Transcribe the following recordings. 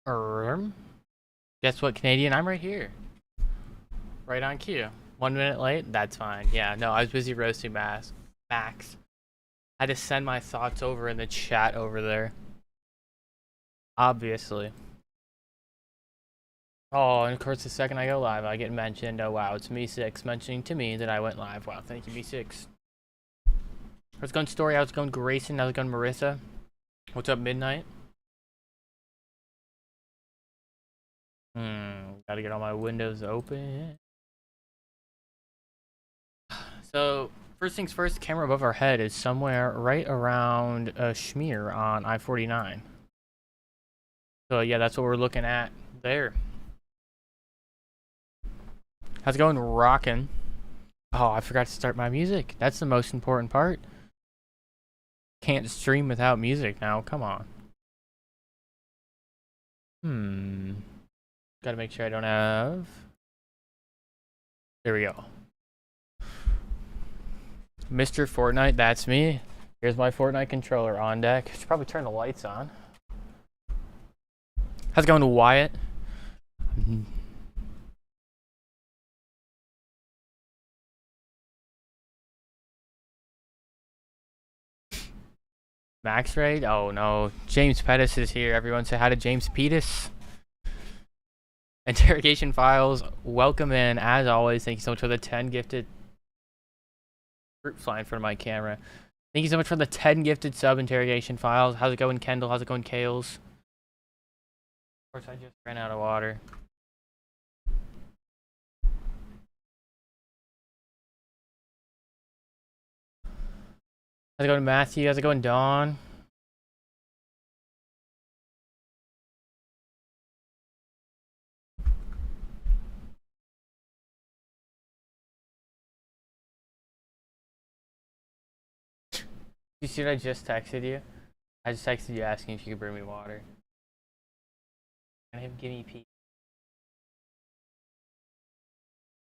Erm. Guess what, Canadian? I'm right here. Right on cue. 1 minute late? That's fine. Yeah, no, I was busy roasting Max. I had to send my thoughts over in the chat over there. Obviously. Oh, and of course, the second I go live, I get mentioned. Oh, wow, it's Me6 mentioning to me that I went live. Wow, thank you, Me6. How's it going, Story? How's it going, Grayson? How's it going, Marissa? What's up, Midnight? Gotta get all my windows open. So, first things first, the camera above our head is somewhere right around Schmear on I-49. So, yeah, that's what we're looking at there. How's it going, rockin'? Oh, I forgot to start my music. That's the most important part. Can't stream without music now. Come on. Gotta make sure I don't have... There we go. Mr. Fortnite, that's me. Here's my Fortnite controller on deck. Should probably turn the lights on. How's it going, Wyatt? Max raid? Oh no. James Pettis is here. Everyone say hi to James Pettis. Interrogation files. Welcome in. As always, thank you so much for the 10 gifted. Fruit fly in front of my camera. Thank you so much for the 10 gifted sub interrogation files. How's it going, Kendall? How's it going, Kales? Of course, I just ran out of water. How's it going, Matthew? How's it going, Dawn? You see what I just texted you? I just texted you asking if you could bring me water. Can I have gimme pee?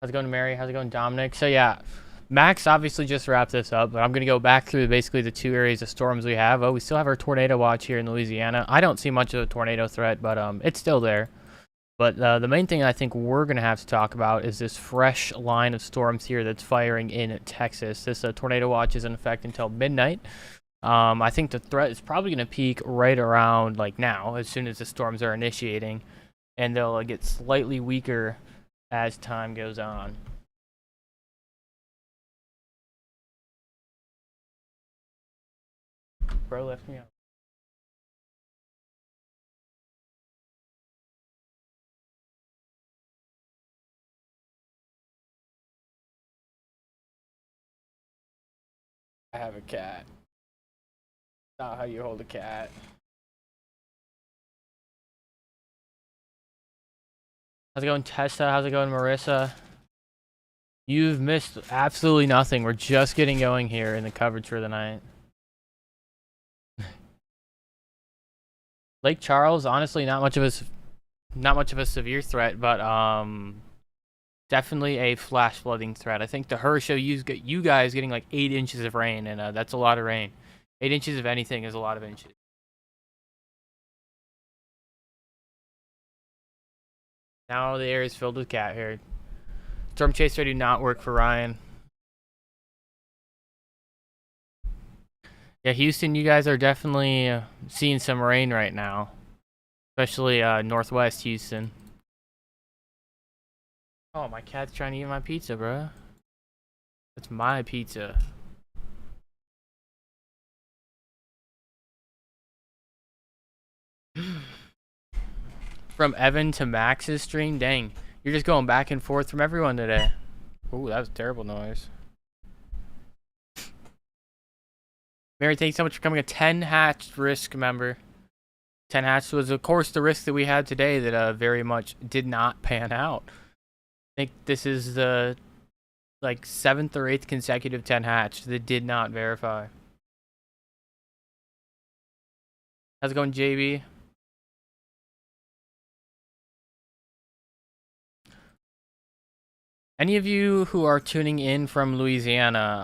How's it going, Mary? How's it going, Dominic? So yeah, Max obviously just wrapped this up, but I'm going to go back through basically the two areas of storms we have. Oh, we still have our tornado watch here in Louisiana. I don't see much of a tornado threat, but it's still there. But the main thing I think we're going to have to talk about is this fresh line of storms here that's firing in Texas. This tornado watch is in effect until midnight. I think the threat is probably going to peak right around like now, as soon as the storms are initiating, and they'll get slightly weaker as time goes on. Bro left me out. I have a cat. Not how you hold a cat. How's it going, Tessa? How's it going, Marissa? You've missed absolutely nothing. We're just getting going here in the coverage for the night. Lake Charles, honestly, not much of a severe threat, but definitely a flash flooding threat. I think the HUR show you guys getting like 8 inches of rain, and that's a lot of rain. 8 inches of anything is a lot of inches. Now the air is filled with cat hair. Storm Chaser do not work for Ryan. Yeah, Houston, you guys are definitely seeing some rain right now. Especially northwest Houston. Oh, my cat's trying to eat my pizza, bro. That's my pizza. From Evan to Max's stream? Dang. You're just going back and forth from everyone today. Ooh, that was a terrible noise. Mary, thanks so much for becoming a 10 hatched risk member. 10 hatched was, of course, the risk that we had today that very much did not pan out. I think this is the like 7th or 8th consecutive 10 hatched that did not verify. How's it going, JB? Any of you who are tuning in from Louisiana,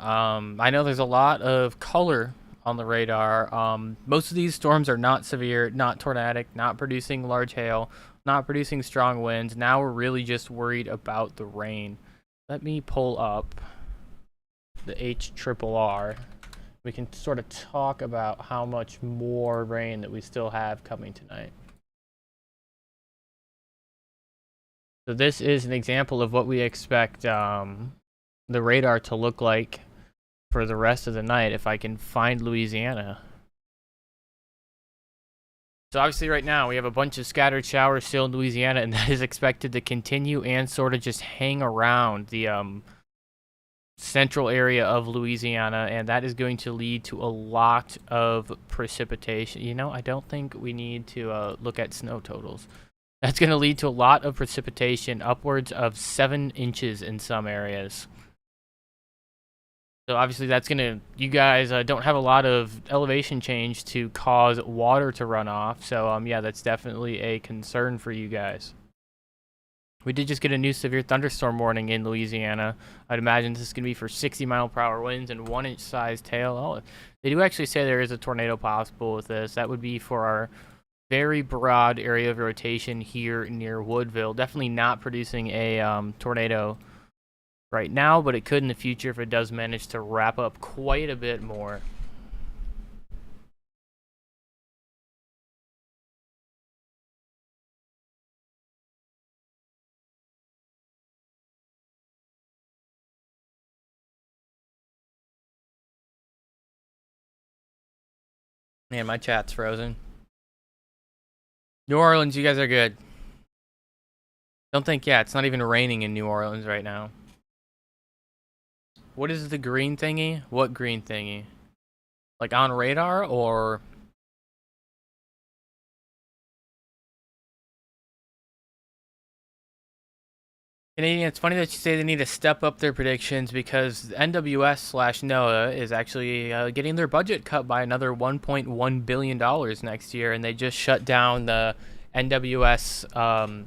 I know there's a lot of color on the radar. Most of these storms are not severe, not tornadic, not producing large hail, not producing strong winds. Now we're really just worried about the rain. Let me pull up the HRRR. We can sort of talk about how much more rain that we still have coming tonight. So this is an example of what we expect the radar to look like for the rest of the night if I can find Louisiana. So obviously right now we have a bunch of scattered showers still in Louisiana, and that is expected to continue and sort of just hang around the central area of Louisiana, and that is going to lead to a lot of precipitation. You know, I don't think we need to look at snow totals. That's going to lead to a lot of precipitation, upwards of 7 inches in some areas. So obviously that's going to, you guys don't have a lot of elevation change to cause water to run off. So yeah, that's definitely a concern for you guys. We did just get a new severe thunderstorm warning in Louisiana. I'd imagine this is going to be for 60-mile-per-hour winds and 1-inch sized hail. Oh, they do actually say there is a tornado possible with this. That would be for our very broad area of rotation here near Woodville. Definitely not producing a tornado right now, but it could in the future if it does manage to wrap up quite a bit more. Man, my chat's frozen. New Orleans, you guys are good. Don't think, yeah, it's not even raining in New Orleans right now. What is the green thingy? What green thingy? Like on radar or... Canadian, it's funny that you say they need to step up their predictions because NWS/NOAA is actually getting their budget cut by another $1.1 billion next year, and they just shut down the NWS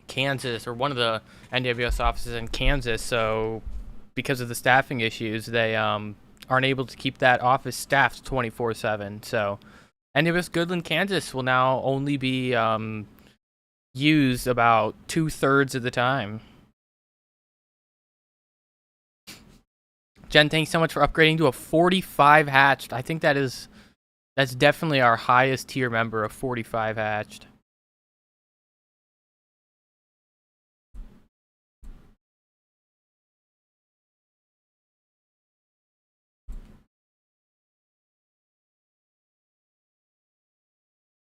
Kansas, or one of the NWS offices in Kansas. So because of the staffing issues, they aren't able to keep that office staffed 24/7. So NWS Goodland, Kansas will now only be used about 2/3 of the time. Jen, thanks so much for upgrading to a 45 hatched. I think that's definitely our highest tier member of 45 hatched.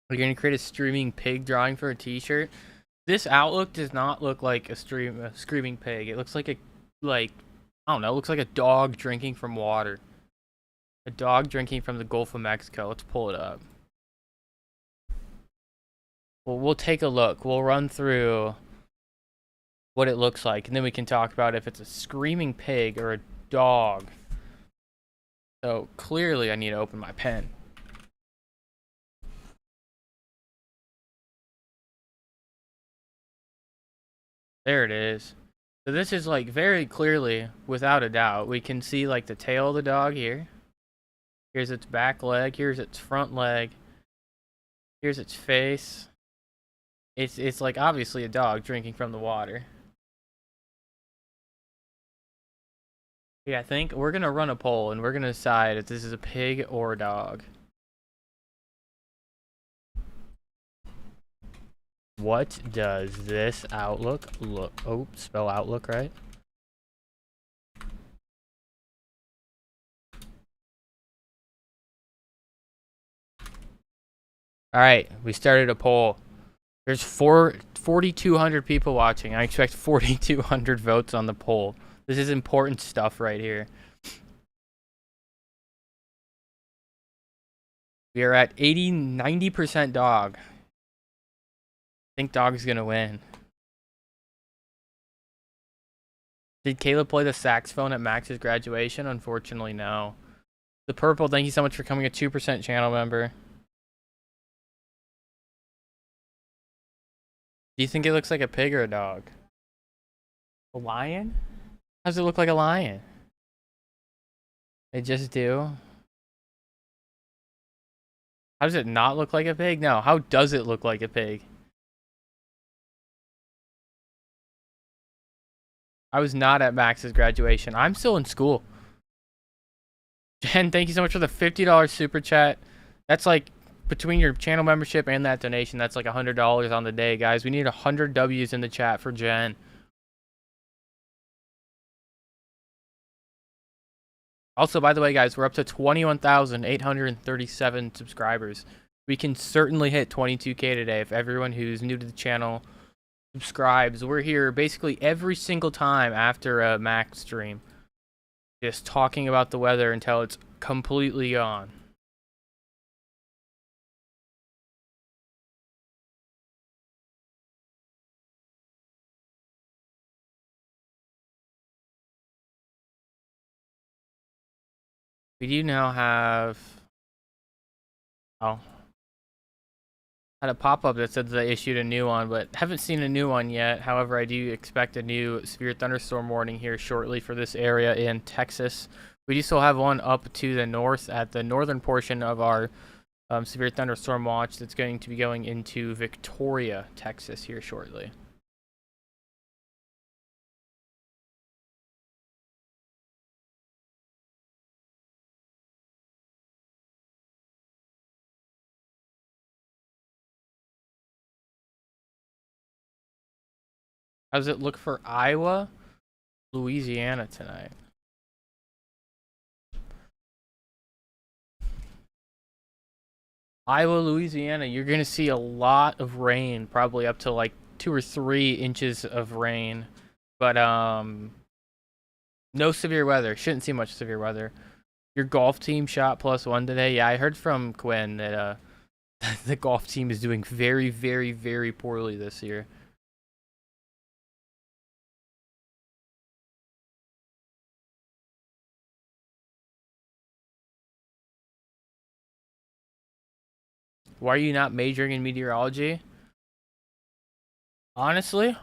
We're gonna create a streaming pig drawing for a t-shirt. This outlook does not look like a screaming pig. It looks like I don't know, it looks like a dog drinking from water. A dog drinking from the Gulf of Mexico. Let's pull it up. Well, we'll take a look. We'll run through what it looks like, and then we can talk about if it's a screaming pig or a dog. So clearly I need to open my pen. There it is. So this is like very clearly, without a doubt, we can see like the tail of the dog here. Here's its back leg. Here's its front leg. Here's its face. It's like obviously a dog drinking from the water. Yeah, I think we're gonna run a poll and we're gonna decide if this is a pig or a dog. What does this outlook look? Oh, spell outlook right. All right, we started a poll. There's 4,200 people watching. I expect 4,200 votes on the poll. This is important stuff right here. We are at 90% dog. I think dog's gonna win. Did Caleb play the saxophone at Max's graduation? Unfortunately, no. The Purple, thank you so much for becoming a 2% channel member. Do you think it looks like a pig or a dog? A lion? How does it look like a lion? They just do. How does it not look like a pig? No, how does it look like a pig? I was not at Max's graduation. I'm still in school. Jen, thank you so much for the $50 super chat. That's like between your channel membership and that donation, that's like $100 on the day, guys. We need 100 W's in the chat for Jen. Also, by the way, guys, we're up to 21,837 subscribers. We can certainly hit 22K today if everyone who's new to the channel subscribes. We're here basically every single time after a Max stream, just talking about the weather until it's completely gone. We do now have... Oh. Had a pop-up that said that they issued a new one, but haven't seen a new one yet. However, I do expect a new severe thunderstorm warning here shortly for this area in Texas. We do still have one up to the north at the northern portion of our severe thunderstorm watch that's going to be going into Victoria, Texas here shortly. How does it look for Iowa, Louisiana tonight? Iowa, Louisiana, you're going to see a lot of rain, probably up to like 2 or 3 inches of rain. But no severe weather. Shouldn't see much severe weather. Your golf team shot +1 today. Yeah, I heard from Quinn that the golf team is doing very, very, very poorly this year. Why are you not majoring in meteorology? Honestly,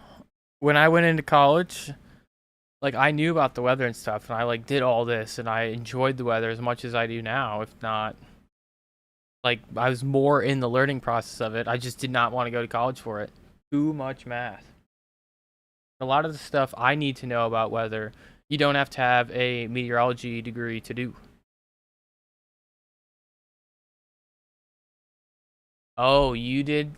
when I went into college, like I knew about the weather and stuff, and I like did all this, and I enjoyed the weather as much as I do now, if not. Like, I was more in the learning process of it. I just did not want to go to college for it. Too much math. A lot of the stuff I need to know about weather, you don't have to have a meteorology degree to do. Oh, you did?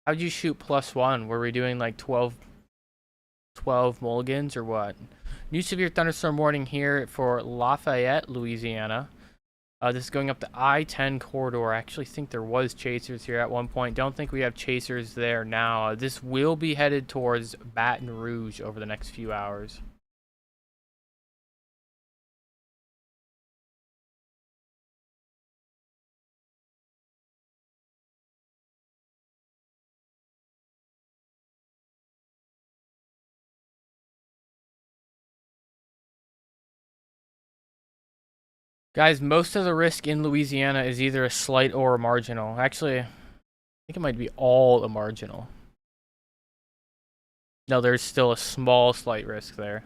How'd you shoot +1? Were we doing like 12 mulligans or what? New severe thunderstorm warning here for Lafayette, Louisiana. This is going up the I-10 corridor. I actually think there was chasers here at one point. Don't think we have chasers there now. This will be headed towards Baton Rouge over the next few hours. Guys, most of the risk in Louisiana is either a slight or a marginal. Actually, I think it might be all a marginal. No, there's still a small slight risk there.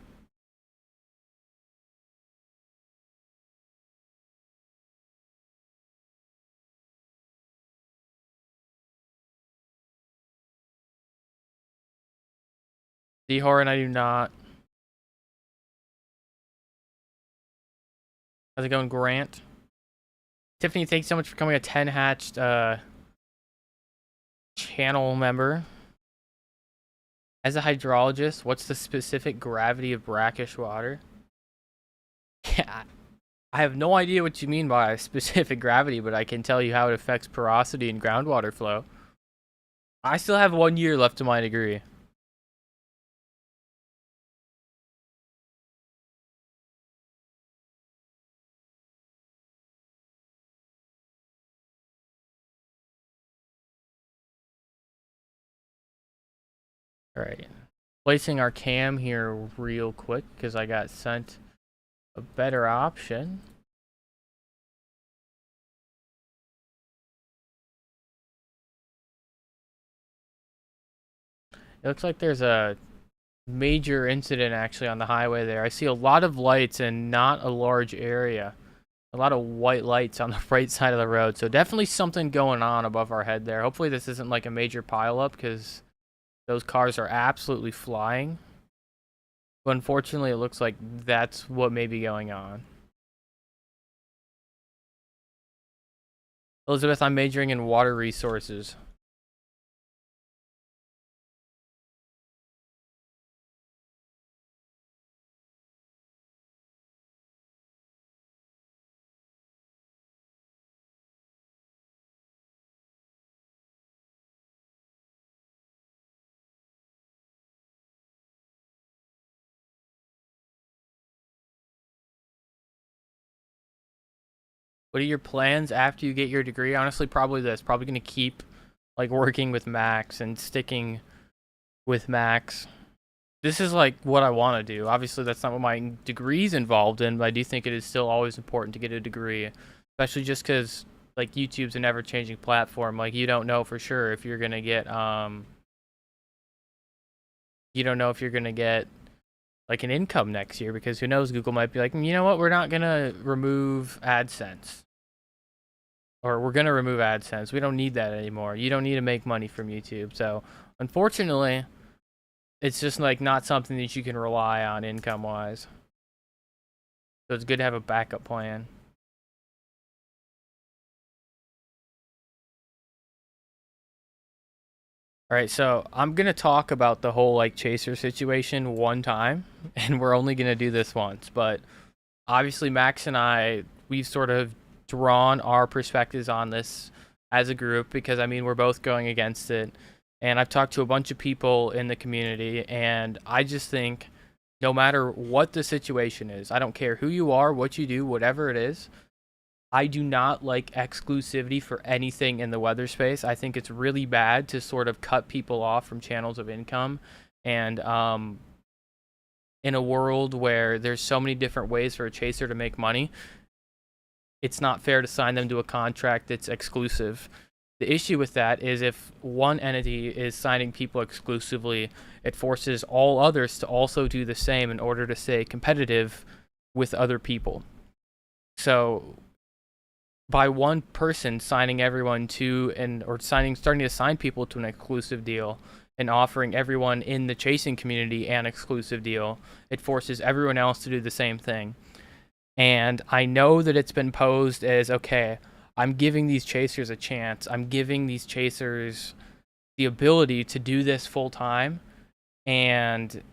D-Horn, I do not. How's it going, Grant? Tiffany, thanks so much for becoming a 10-hatched channel member. As a hydrologist, what's the specific gravity of brackish water? Yeah, I have no idea what you mean by specific gravity, but I can tell you how it affects porosity and groundwater flow. I still have 1 year left to my degree. All right. Placing our cam here real quick because I got sent a better option. It looks like there's a major incident actually on the highway there. I see a lot of lights and not a large area. A lot of white lights on the right side of the road. So definitely something going on above our head there. Hopefully this isn't like a major pileup because those cars are absolutely flying. But unfortunately, it looks like that's what may be going on. Elizabeth, I'm majoring in water resources. What are your plans after you get your degree? Honestly, probably this. Probably going to keep like working with Max and sticking with Max. This is like what I want to do. Obviously, that's not what my degree's involved in, but I do think it is still always important to get a degree, especially just because like YouTube's an ever-changing platform. Like you don't know for sure if you're gonna get you don't know if you're gonna get like an income next year, because who knows, Google might be like, you know what, we're not gonna remove AdSense, or we're gonna remove AdSense. We don't need that anymore. You don't need to make money from YouTube. So unfortunately, it's just like not something that you can rely on income wise. So it's good to have a backup plan. All right, so I'm gonna talk about the whole like chaser situation one time, and we're only gonna do this once. But obviously, Max and I, we've sort of drawn our perspectives on this as a group, because I mean we're both going against it, and I've talked to a bunch of people in the community, and I just think no matter what the situation is, I don't care who you are, what you do, whatever it is, I do not like exclusivity for anything in the weather space. I think it's really bad to sort of cut people off from channels of income. And in a world where there's so many different ways for a chaser to make money, it's not fair to sign them to a contract that's exclusive. The issue with that is if one entity is signing people exclusively, it forces all others to also do the same in order to stay competitive with other people. So by one person signing everyone to starting to assign people to an exclusive deal and offering everyone in the chasing community an exclusive deal, it forces everyone else to do the same thing. And I know that it's been posed as, okay, I'm giving these chasers a chance. I'm giving these chasers the ability to do this full time. And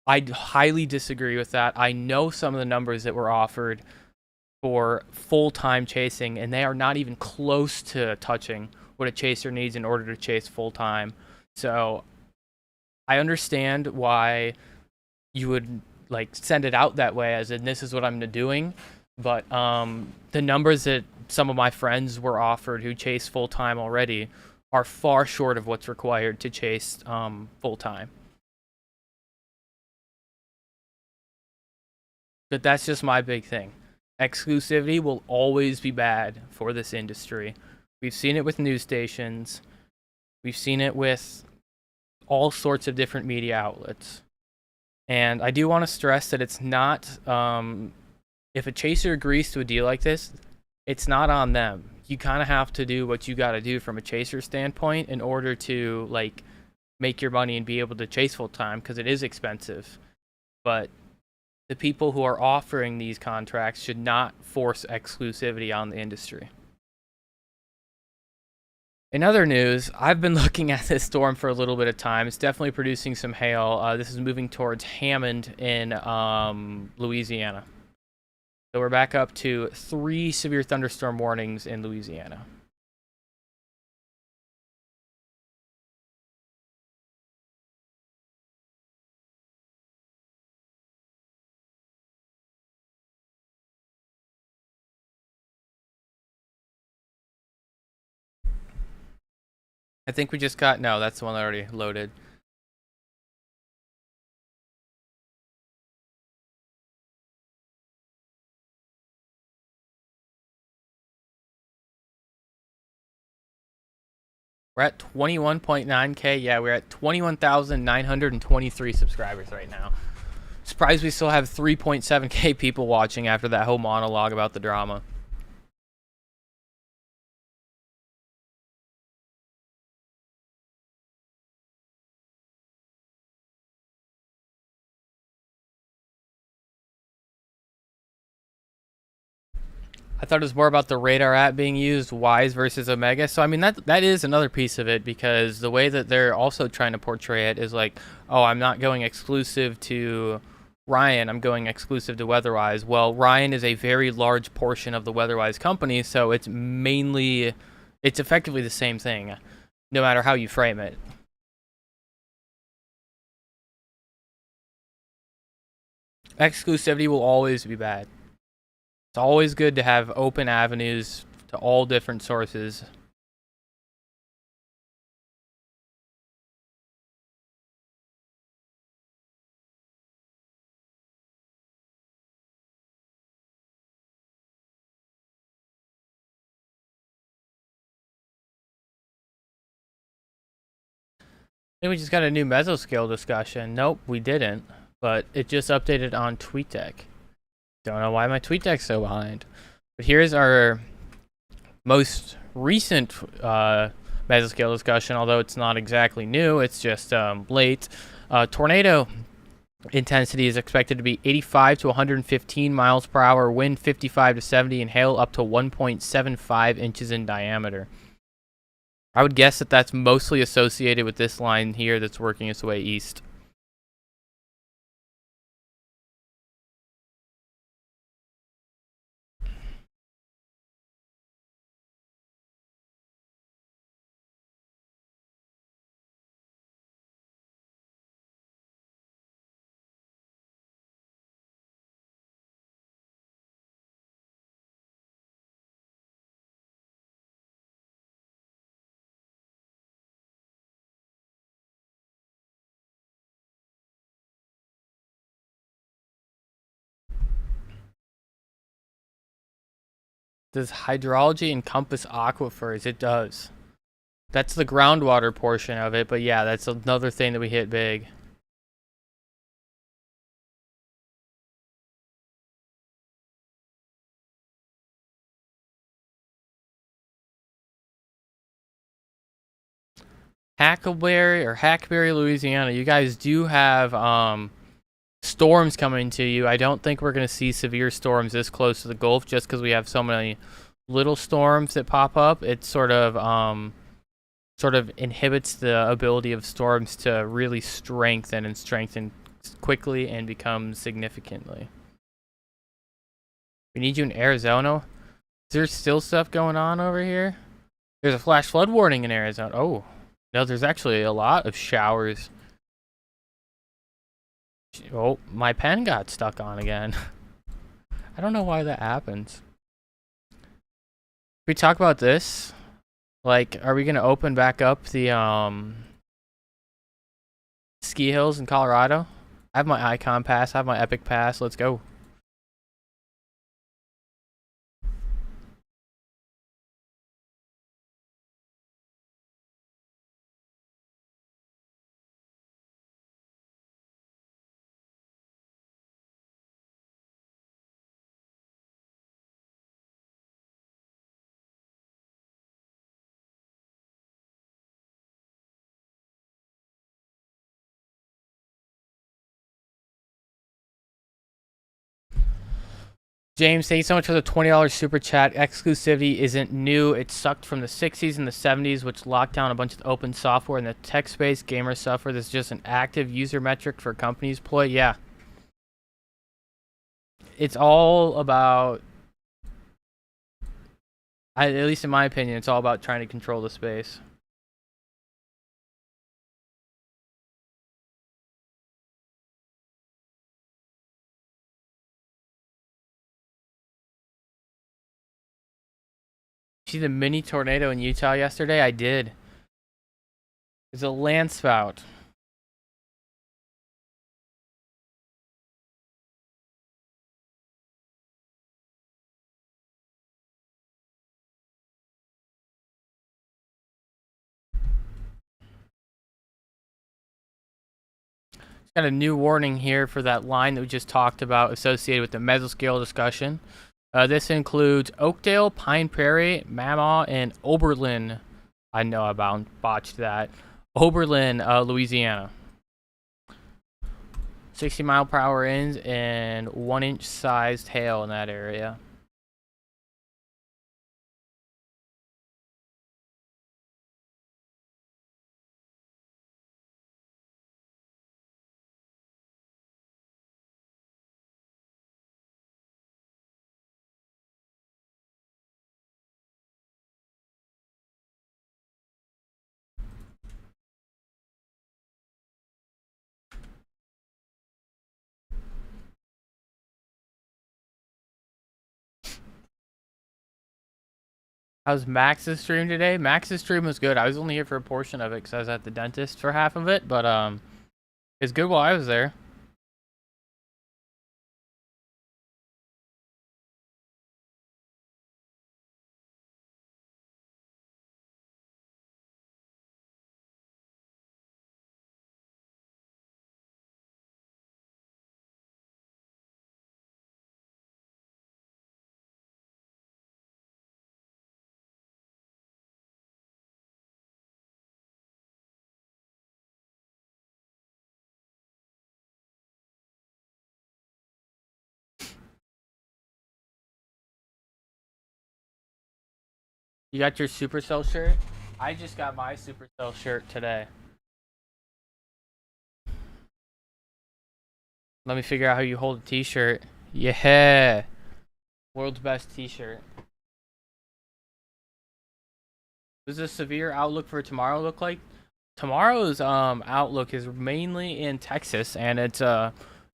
I highly disagree with that. I know some of the numbers that were offered for full-time chasing, and they are not even close to touching what a chaser needs in order to chase full-time. So I understand why you would like send it out that way, as in this is what I'm doing, but the numbers that some of my friends were offered who chase full-time already are far short of what's required to chase full-time. But that's just my big thing. Exclusivity will always be bad for this industry. We've seen it with news stations. We've seen it with all sorts of different media outlets. And I do want to stress that it's not, if a chaser agrees to a deal like this, it's not on them. You kind of have to do what you got to do from a chaser standpoint in order to like make your money and be able to chase full time, because it is expensive. But the people who are offering these contracts should not force exclusivity on the industry. In other news, I've been looking at this storm for a little bit of time. It's definitely producing some hail. This is moving towards Hammond in Louisiana. So we're back up to 3 severe thunderstorm warnings in Louisiana. I think we just got, no, that's the one that already loaded. We're at 21.9K. Yeah, we're at 21,923 subscribers right now. Surprised we still have 3.7K people watching after that whole monologue about the drama. I thought it was more about the radar app being used, Wise versus Omega. So I mean that is another piece of it, because the way that they're also trying to portray it is like, oh, I'm not going exclusive to Ryan, I'm going exclusive to Weatherwise. Well, Ryan is a very large portion of the Weatherwise company, so it's effectively the same thing, no matter how you frame it. Exclusivity will always be bad. It's always good to have open avenues to all different sources. Then we just got a new mesoscale discussion. Nope, we didn't. But it just updated on TweetDeck. Don't know why my TweetDeck's so behind. But here's our most recent mesoscale discussion, although it's not exactly new, it's just late. Tornado intensity is expected to be 85 to 115 miles per hour, wind 55 to 70, and hail up to 1.75 inches in diameter. I would guess that that's mostly associated with this line here that's working its way east. Does hydrology encompass aquifers? It does. That's the groundwater portion of it, but yeah, that's another thing that we hit big. Hackberry, Louisiana. You guys do have storms coming to you. I don't think we're going to see severe storms this close to the Gulf, just because we have so many little storms that pop up. It sort of inhibits the ability of storms to really strengthen quickly and become significantly. We need you in Arizona. Is there still stuff going on over here? There's a flash flood warning in Arizona. Oh, no, there's actually a lot of showers. Oh, my pen got stuck on again. I don't know why that happens. We talk about this. Like, are we gonna open back up the ski hills in Colorado? I have my Icon Pass. I have my Epic Pass. Let's go. James, thank you so much for the $20 super chat. Exclusivity isn't new. It sucked from the 60s and the 70s, which locked down a bunch of open software in the tech space. Gamers suffer. This is just an active user metric for companies' ploy. Yeah. It's all about, at least in my opinion, it's all about trying to control the space. See the mini tornado in Utah yesterday? I did. It's a land spout. Got a new warning here for that line that we just talked about associated with the mesoscale discussion. This includes Oakdale, Pine Prairie, Mamaw, and Oberlin. I know I botched that. Oberlin, Louisiana. 60-mile-per-hour winds and 1-inch sized hail in that area. How's Max's stream today? Max's stream was good. I was only here for a portion of it because I was at the dentist for half of it, but it's good while I was there. You got your Supercell shirt? I just got my Supercell shirt today. Let me figure out how you hold a t-shirt. Yeah. World's best t-shirt. What does the severe outlook for tomorrow look like? Tomorrow's outlook is mainly in Texas, and it's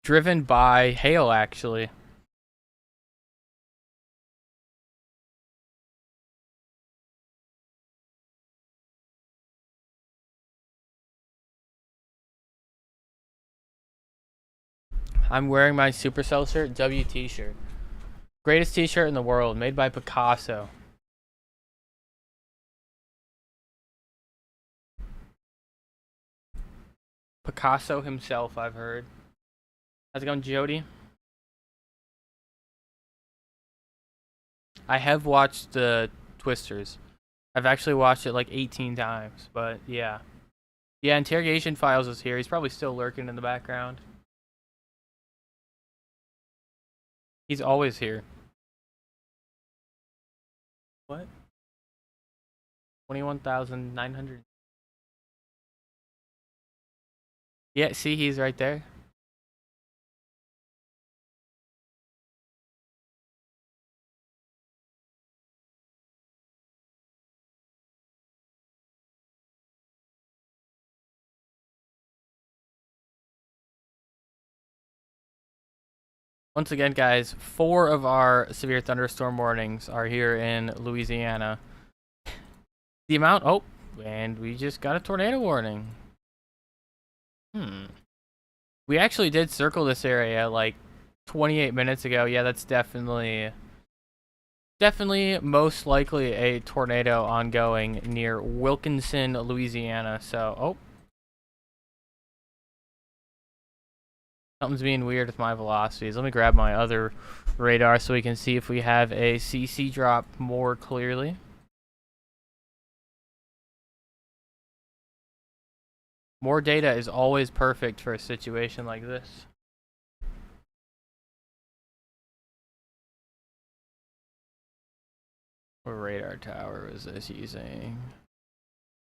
driven by hail, actually. I'm wearing my Supercell shirt, WT shirt. Greatest t-shirt in the world, made by Picasso. Picasso himself, I've heard. How's it going, Jody? I have watched the Twisters. I've actually watched it like 18 times, but yeah. Yeah, Interrogation Files is here. He's probably still lurking in the background. He's always here. What? 21,900. Yeah, see, he's right there. Once again, guys, 4 of our severe thunderstorm warnings are here in Louisiana. The amount... Oh, and we just got a tornado warning. We actually did circle this area like 28 minutes ago. Yeah, that's definitely most likely a tornado ongoing near Wilkinson, Louisiana. So, oh. Something's being weird with my velocities. Let me grab my other radar so we can see if we have a CC drop more clearly. More data is always perfect for a situation like this. What radar tower is this using?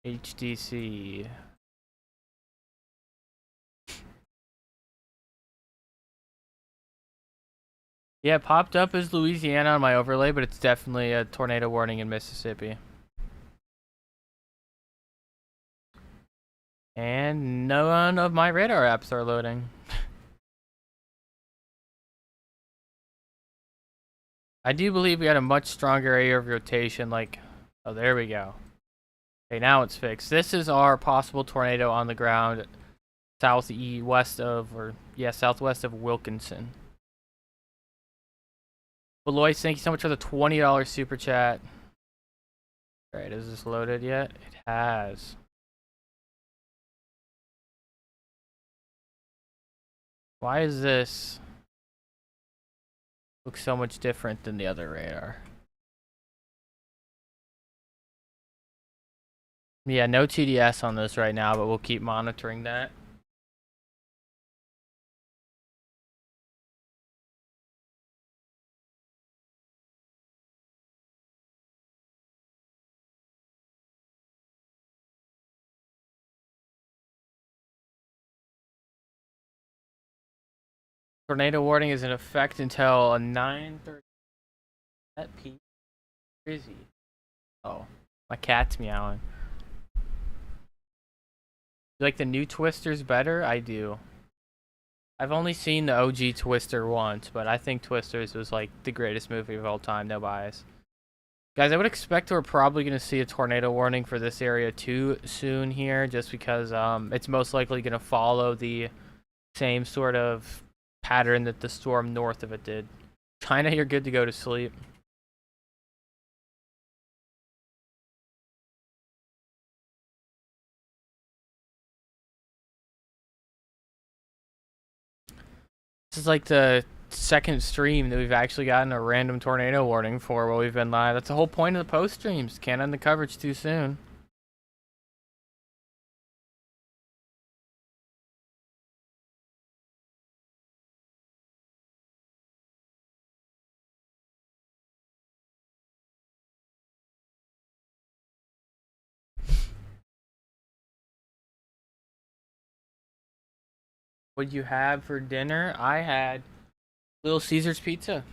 HDC. Yeah, it popped up as Louisiana on my overlay, but it's definitely a tornado warning in Mississippi. And none of my radar apps are loading. I do believe we had a much stronger area of rotation, like... Oh, there we go. Okay, now it's fixed. This is our possible tornado on the ground southwest of Wilkinson. Belois, thank you so much for the $20 super chat. Alright, is this loaded yet? It has. Why is this look so much different than the other radar? Yeah, no TDS on this right now, but we'll keep monitoring that. Tornado warning is in effect until 9:30. That peak crazy. Oh, my cat's meowing. You like the new Twisters better? I do. I've only seen the OG Twister once, but I think Twisters was like the greatest movie of all time, no bias. Guys, I would expect we're probably going to see a tornado warning for this area too soon here, just because it's most likely going to follow the same sort of pattern that the storm north of it did. China, you're good to go to sleep. This is like the second stream that we've actually gotten a random tornado warning for while we've been live. That's the whole point of the post streams. Can't end the coverage too soon. What'd you have for dinner? I had Little Caesar's pizza.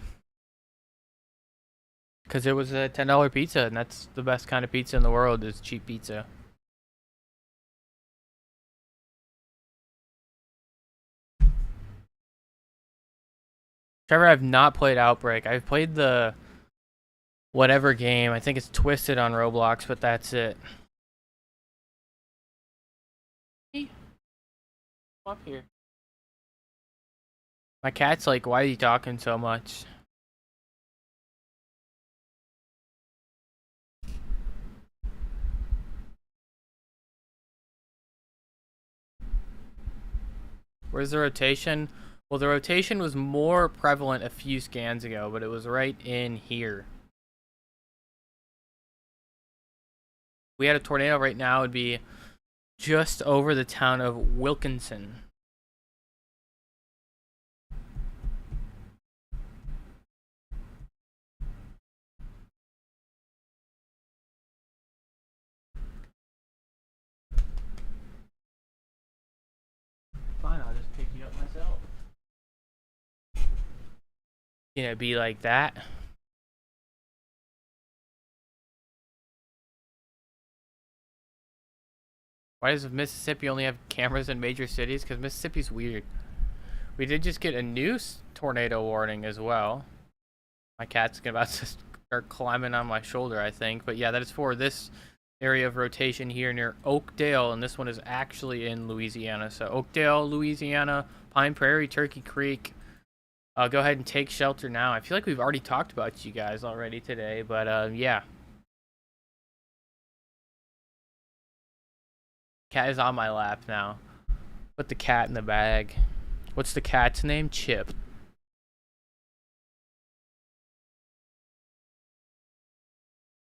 Because it was a $10 pizza, and that's the best kind of pizza in the world, is cheap pizza. Trevor, I've not played Outbreak. I've played the whatever game. I think it's Twisted on Roblox, but that's it. Hey, come up here. My cat's like, why are you talking so much? Where's the rotation? Well, the rotation was more prevalent a few scans ago, but it was right in here. We had a tornado right now, it'd be just over the town of Wilkinson. Fine, I'll just pick you up myself. You know, be like that. Why does Mississippi only have cameras in major cities? Because Mississippi's weird. We did just get a new tornado warning as well. My cat's about to start climbing on my shoulder, I think. But yeah, that is for this area of rotation here near Oakdale, and this one is actually in Louisiana. So Oakdale, Louisiana, Pine Prairie, Turkey Creek. Go ahead and take shelter now. I feel like we've already talked about you guys already today, but yeah. Cat is on my lap now. Put the cat in the bag. What's the cat's name? Chip.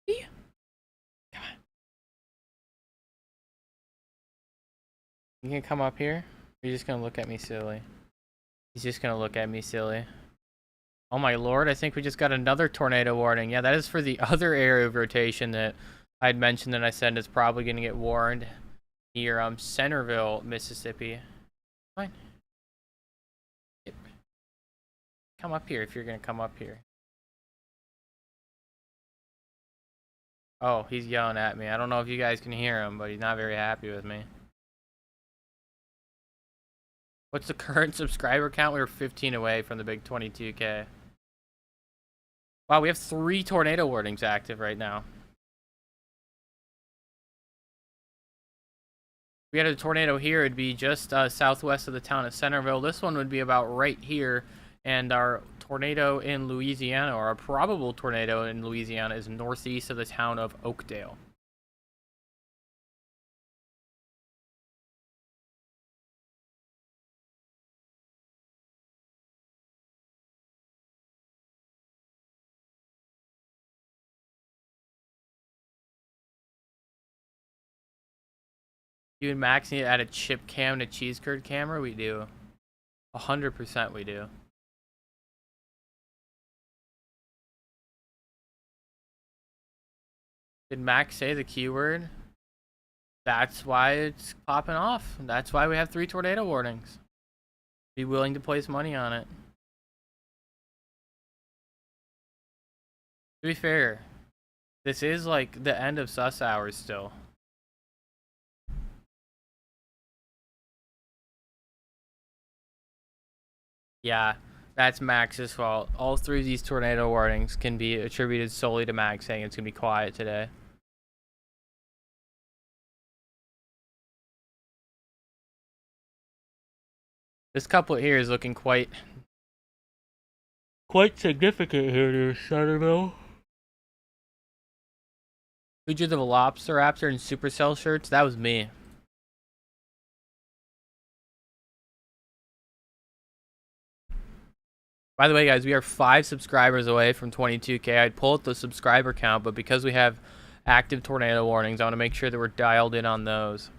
Come on. You can come up here? Or you're just gonna look at me silly? He's just gonna look at me silly. Oh my lord, I think we just got another tornado warning. Yeah, that is for the other area of rotation that I'd mentioned that I said is probably gonna get warned near Centerville, Mississippi. Fine. Yep. Come up here if you're gonna come up here. Oh, he's yelling at me. I don't know if you guys can hear him, but he's not very happy with me. What's the current subscriber count? We were 15 away from the big 22K. Wow, we have 3 tornado warnings active right now. We had a tornado here, it'd be just southwest of the town of Centerville. This one would be about right here, and our tornado in Louisiana, or a probable tornado in Louisiana, is northeast of the town of Oakdale. You and Max need to add a chip cam to cheese curd camera? We do. 100% we do. Did Max say the keyword? That's why it's popping off. That's why we have 3 tornado warnings. Be willing to place money on it. To be fair, this is like the end of sus hours still. Yeah, that's Max's fault. All 3 of these tornado warnings can be attributed solely to Max saying it's going to be quiet today. This couplet here is looking quite significant here to Centerville. Who drew the Velociraptor in Supercell shirts? That was me. By the way, guys, we are 5 subscribers away from 22K. I'd pull up the subscriber count, but because we have active tornado warnings, I want to make sure that we're dialed in on those.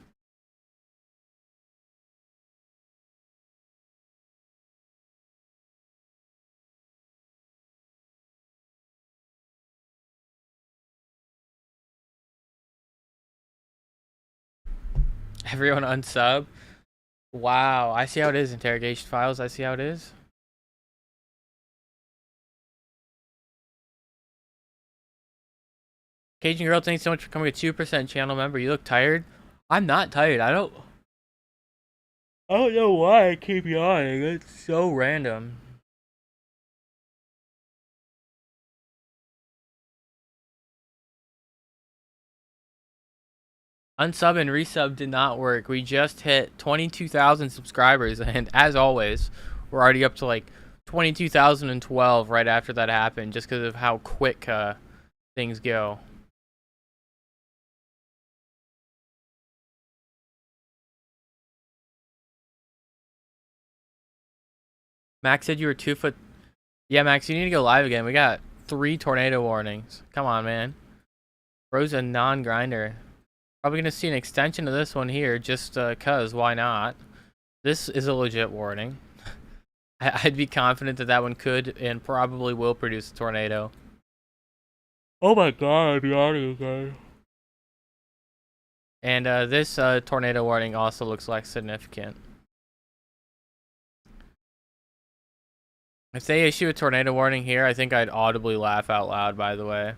Everyone unsub. Wow, I see how it is. Interrogation files, I see how it is. Cajun Girl, thanks so much for becoming a 2% channel member. You look tired. I'm not tired. I don't know why I keep yawning. It's so random. Unsub and resub did not work. We just hit 22,000 subscribers, and as always, we're already up to like 22,012 right after that happened, just because of how quick things go. Max said you were 2 foot. Yeah, Max, you need to go live again. We got 3 tornado warnings. Come on, man. Bro's a non-grinder. Probably going to see an extension of this one here, just cause, why not? This is a legit warning. I'd be confident that that one could and probably will produce a tornado. Oh my god, I'm yawning again. And this tornado warning also looks like significant. If they issue a tornado warning here, I think I'd audibly laugh out loud, by the way.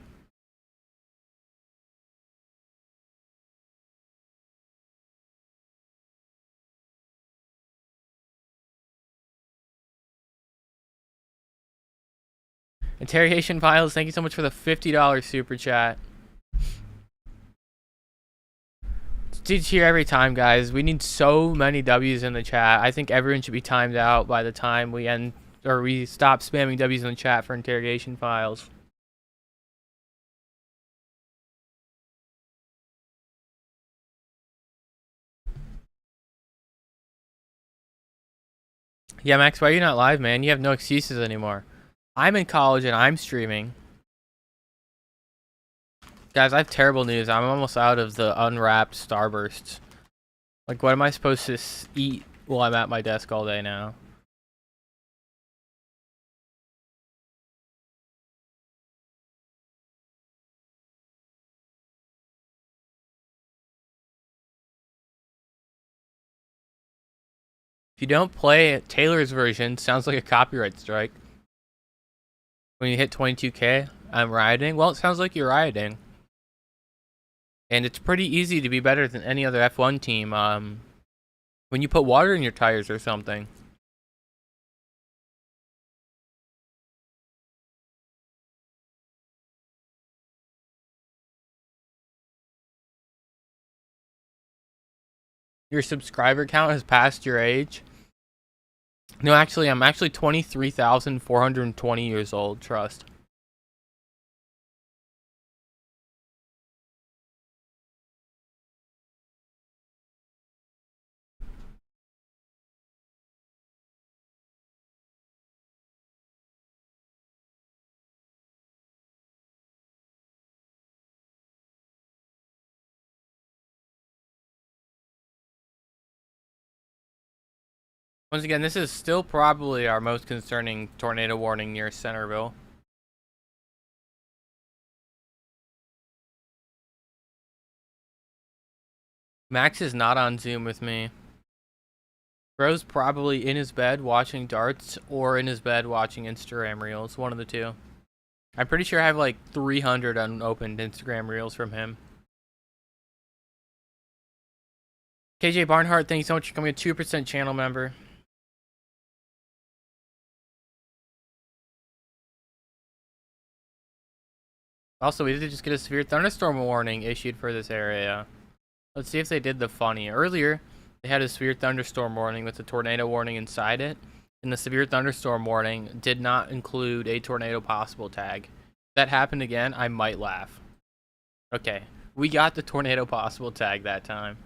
Interrogation Files, thank you so much for the $50 super chat. Do cheer every time, guys. We need so many W's in the chat. I think everyone should be timed out by the time we end, or we stop spamming W's in the chat for Interrogation Files. Yeah, Max, why are you not live, man? You have no excuses anymore. I'm in college and I'm streaming. Guys, I have terrible news. I'm almost out of the unwrapped Starbursts. Like, what am I supposed to eat while I'm at my desk all day now? If you don't play Taylor's version, sounds like a copyright strike. When you hit 22K, I'm rioting. Well, it sounds like you're rioting. And it's pretty easy to be better than any other F1 team. When you put water in your tires or something. Your subscriber count has passed your age. No, actually, I'm actually 23,420 years old, trust. Once again, this is still probably our most concerning tornado warning near Centerville. Max is not on Zoom with me. Bro's probably in his bed watching darts or in his bed watching Instagram reels. One of the two. I'm pretty sure I have like 300 unopened Instagram reels from him. KJ Barnhart, thank you so much for becoming a 2% channel member. Also, we did just get a severe thunderstorm warning issued for this area. Let's see if they did the funny. Earlier, they had a severe thunderstorm warning with a tornado warning inside it. And the severe thunderstorm warning did not include a tornado possible tag. If that happened again, I might laugh. Okay, we got the tornado possible tag that time.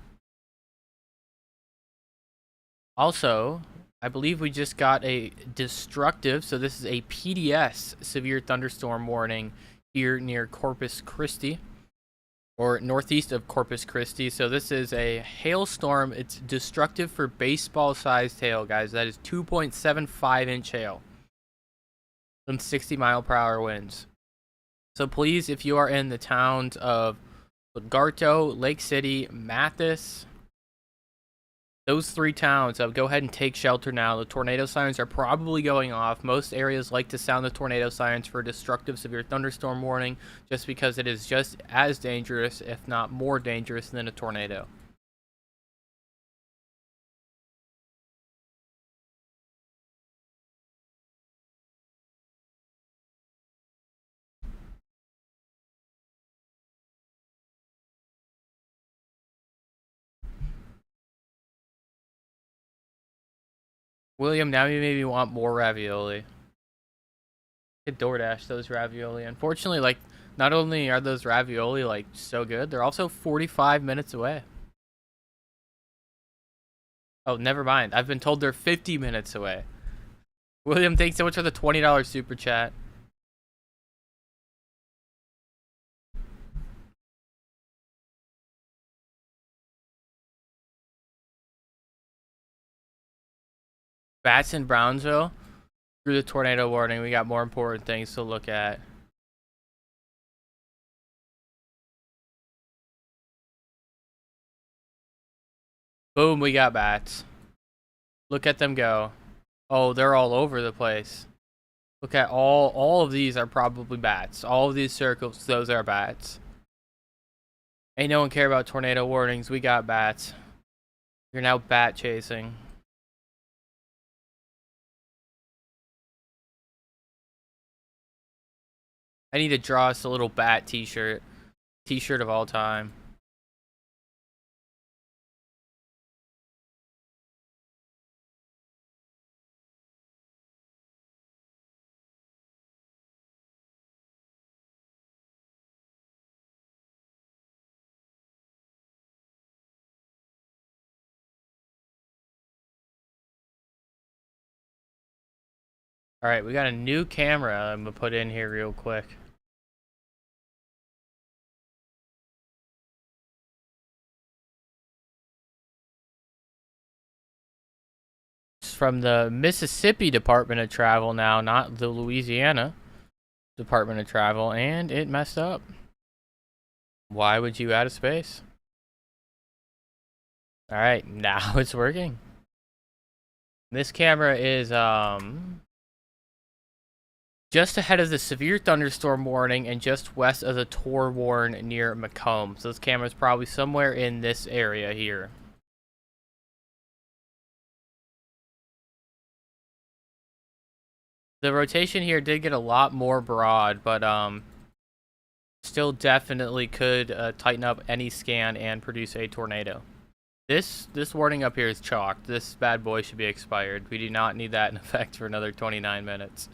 Also, I believe we just got a destructive, so this is a PDS severe thunderstorm warning here near Corpus Christi, or northeast of Corpus Christi. So this is a hailstorm. It's destructive for baseball-sized hail, guys. That is 2.75-inch hail and 60-mile-per-hour winds. So please, if you are in the towns of Lagarto, Lake City, Mathis, those three towns, go ahead and take shelter now. The tornado sirens are probably going off. Most areas like to sound the tornado sirens for a destructive severe thunderstorm warning just because it is just as dangerous, if not more dangerous, than a tornado. William, now you maybe want more ravioli. Get DoorDash those ravioli. Unfortunately, like, not only are those ravioli, like, so good, they're also 45 minutes away. Oh, never mind. I've been told they're 50 minutes away. William, thanks so much for the $20 super chat. Bats in Brownsville. Through the tornado warning, we got more important things to look at. Boom, we got bats. Look at them go. Oh, they're all over the place. Look at all of these are probably bats. All of these circles, those are bats. Ain't no one care about tornado warnings. We got bats. You're now bat chasing. I need to draw us a little bat t-shirt. T-shirt of all time. Alright, we got a new camera I'm gonna put in here real quick. It's from the Mississippi Department of Travel now, not the Louisiana Department of Travel, and it messed up. Why would you add a space? Alright, now it's working. This camera is just ahead of the severe thunderstorm warning and just west of the Tor warn near Macomb. So this camera is probably somewhere in this area here. The rotation here did get a lot more broad, but still definitely could tighten up any scan and produce a tornado. This warning up here is chalked. This bad boy should be expired. We do not need that in effect for another 29 minutes.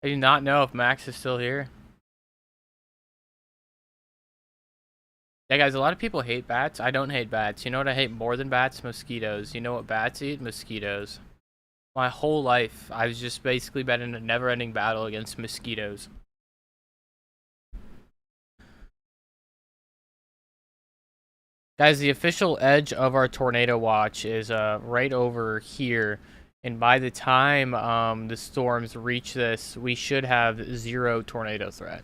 I do not know if Max is still here. Yeah, guys, a lot of people hate bats. I don't hate bats. You know what I hate more than bats? Mosquitoes. You know what bats eat? Mosquitoes. My whole life, I've just basically been in a never-ending battle against mosquitoes. Guys, the official edge of our tornado watch is right over here. And by the time the storms reach this, we should have 0 tornado threat.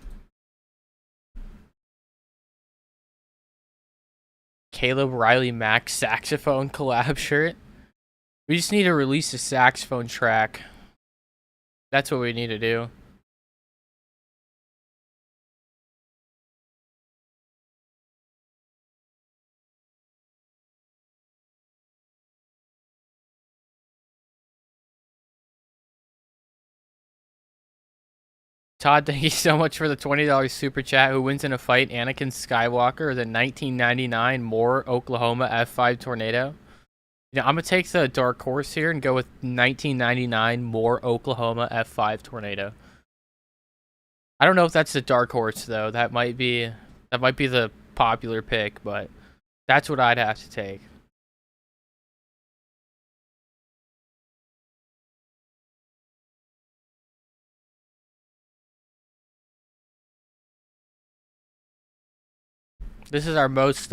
Caleb Riley Max saxophone collab shirt. We just need to release a saxophone track. That's what we need to do. Todd, thank you so much for the $20 super chat. Who wins in a fight, Anakin Skywalker or the 1999 Moore, Oklahoma F5 tornado? You know, I'm going to take the dark horse here and go with 1999 Moore, Oklahoma F5 tornado. I don't know if that's the dark horse, though. That might be the popular pick, but that's what I'd have to take. This is our most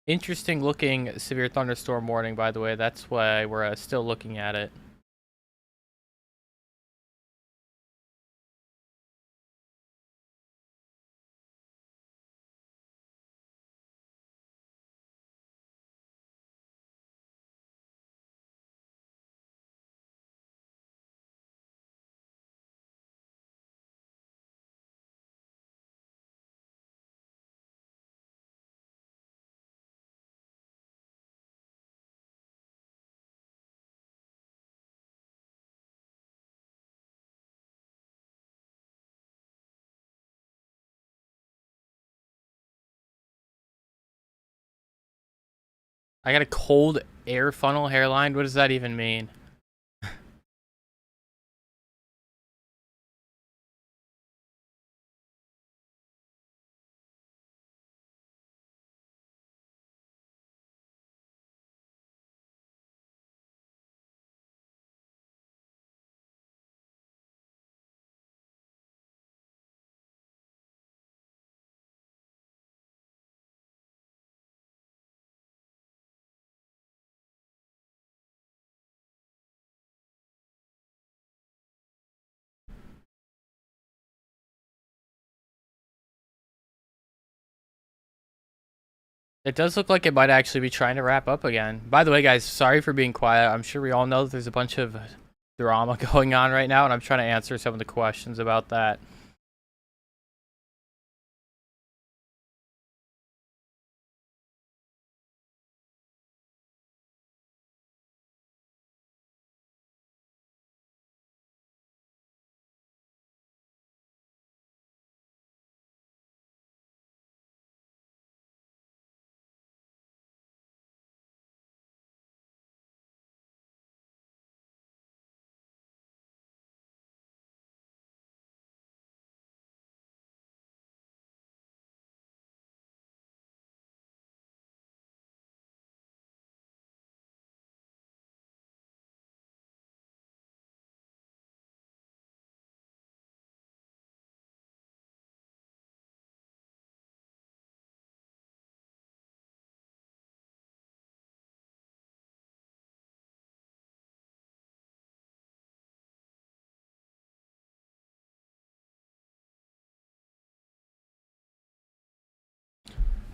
interesting looking severe thunderstorm warning, by the way. That's why we're still looking at it. I got a cold air funnel hairline. What does that even mean? It does look like it might actually be trying to wrap up again. By the way, guys, sorry for being quiet. I'm sure we all know that there's a bunch of drama going on right now, and I'm trying to answer some of the questions about that.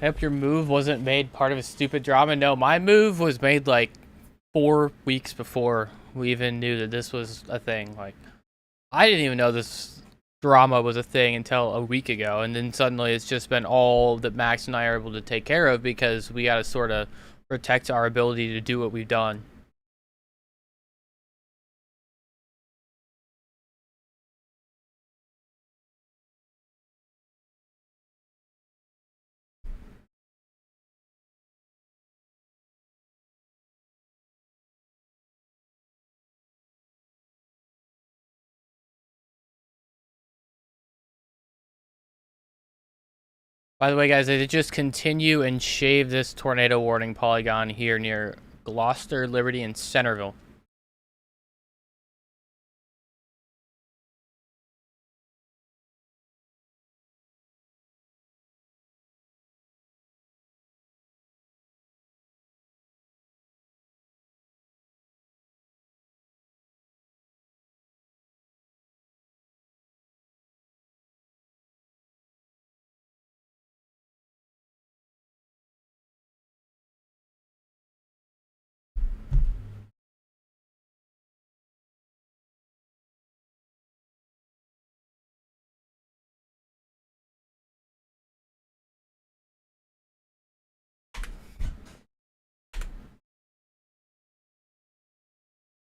I hope your move wasn't made part of a stupid drama. No, my move was made like 4 weeks before we even knew that this was a thing. Like, I didn't even know this drama was a thing until a week ago, and then suddenly it's just been all that Max and I are able to take care of because we got to sort of protect our ability to do what we've done. By the way, guys, I did just continue and shave this tornado warning polygon here near Gloucester, Liberty, and Centerville.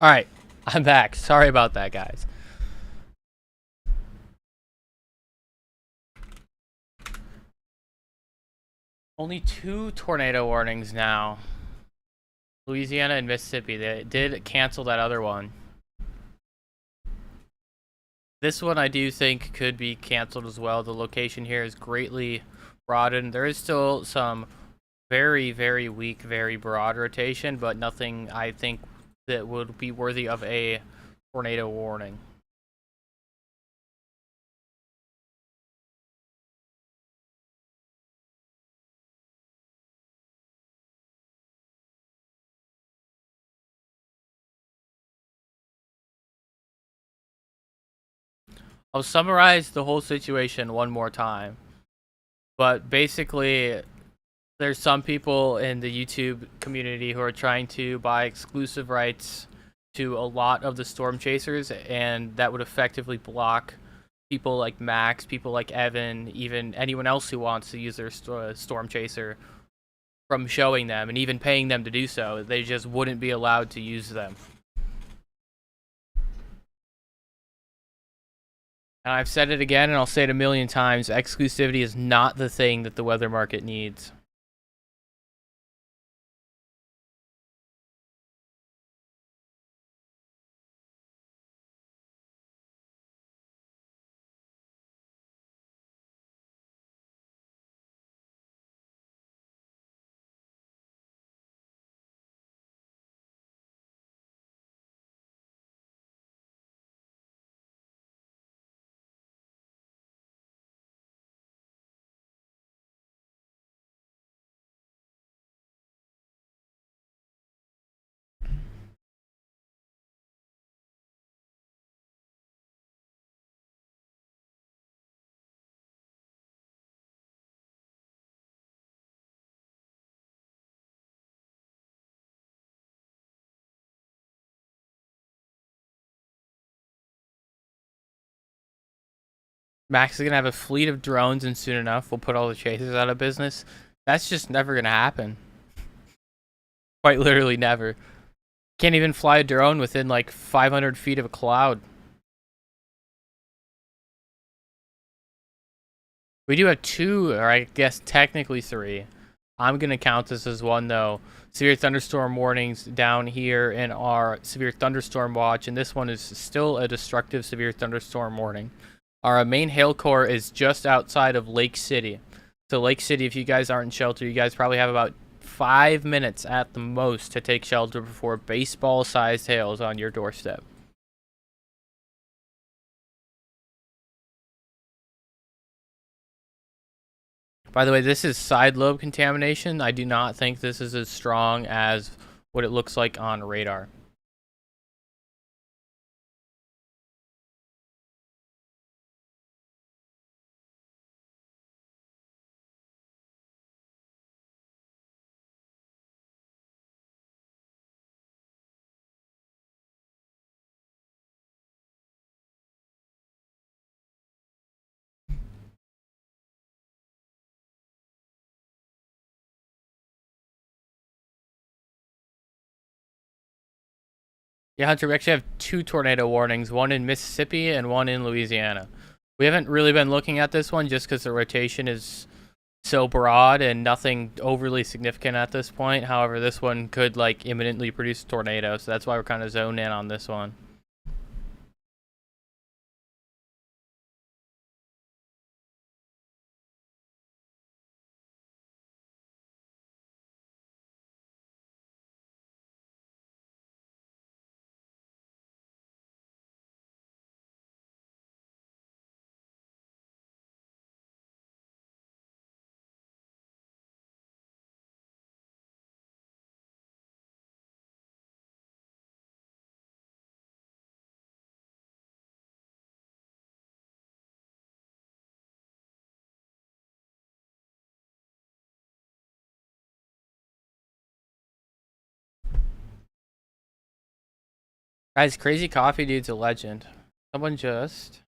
Alright, I'm back. Sorry about that, guys. Only 2 tornado warnings now. Louisiana and Mississippi. They did cancel that other one. This one I do think could be canceled as well. The location here is greatly broadened. There is still some very, very weak, very broad rotation, but nothing I think that would be worthy of a tornado warning. I'll summarize the whole situation one more time. But basically, there's some people in the YouTube community who are trying to buy exclusive rights to a lot of the storm chasers, and that would effectively block people like Max, people like Evan, even anyone else who wants to use their storm chaser from showing them and even paying them to do so. They just wouldn't be allowed to use them. And I've said it again, and I'll say it a million times, exclusivity is not the thing that the weather market needs. Max is going to have a fleet of drones, and soon enough, we'll put all the chasers out of business. That's just never going to happen. Quite literally never. Can't even fly a drone within like 500 feet of a cloud. We do have 2, or I guess technically 3. I'm going to count this as 1, though. Severe thunderstorm warnings down here in our severe thunderstorm watch, and this one is still a destructive severe thunderstorm warning. Our main hail core is just outside of Lake City. So Lake City, if you guys aren't in shelter, you guys probably have about 5 minutes at the most to take shelter before baseball-sized hail is on your doorstep. By the way, this is side lobe contamination. I do not think this is as strong as what it looks like on radar. Yeah, Hunter, we actually have 2 tornado warnings, one in Mississippi and one in Louisiana. We haven't really been looking at this one just because the rotation is so broad and nothing overly significant at this point. However, this one could like imminently produce a tornado, so that's why we're kind of zoned in on this one. Guys, Crazy Coffee Dude's a legend. Someone just...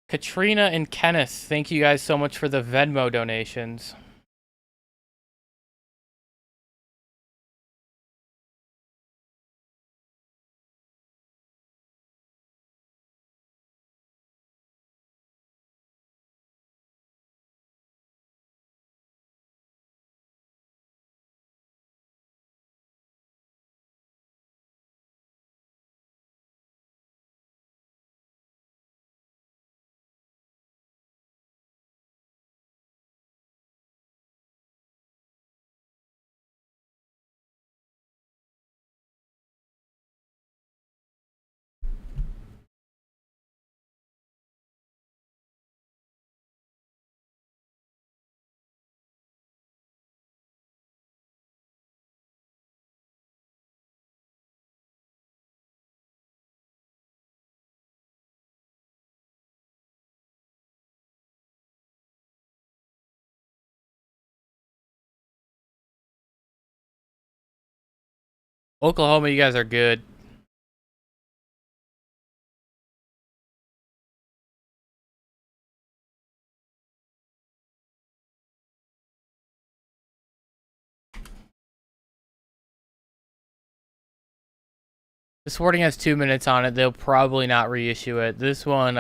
Katrina and Kenneth, thank you guys so much for the Venmo donations. Oklahoma, you guys are good. This warning has 2 minutes on it. They'll probably not reissue it. This one,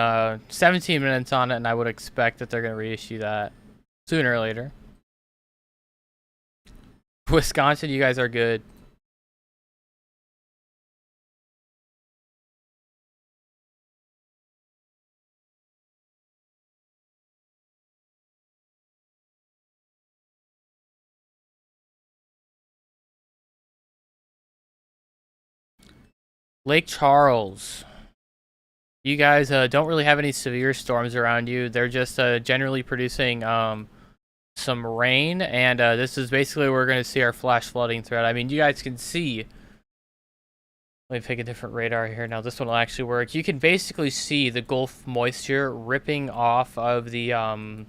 17 minutes on it, and I would expect that they're going to reissue that sooner or later. Wisconsin, you guys are good. Lake Charles. You guys don't really have any severe storms around you. They're just generally producing some rain, and this is basically where we're going to see our flash flooding threat. I mean, you guys can see... Let me pick a different radar here. Now, this one will actually work. You can basically see the Gulf moisture ripping off of the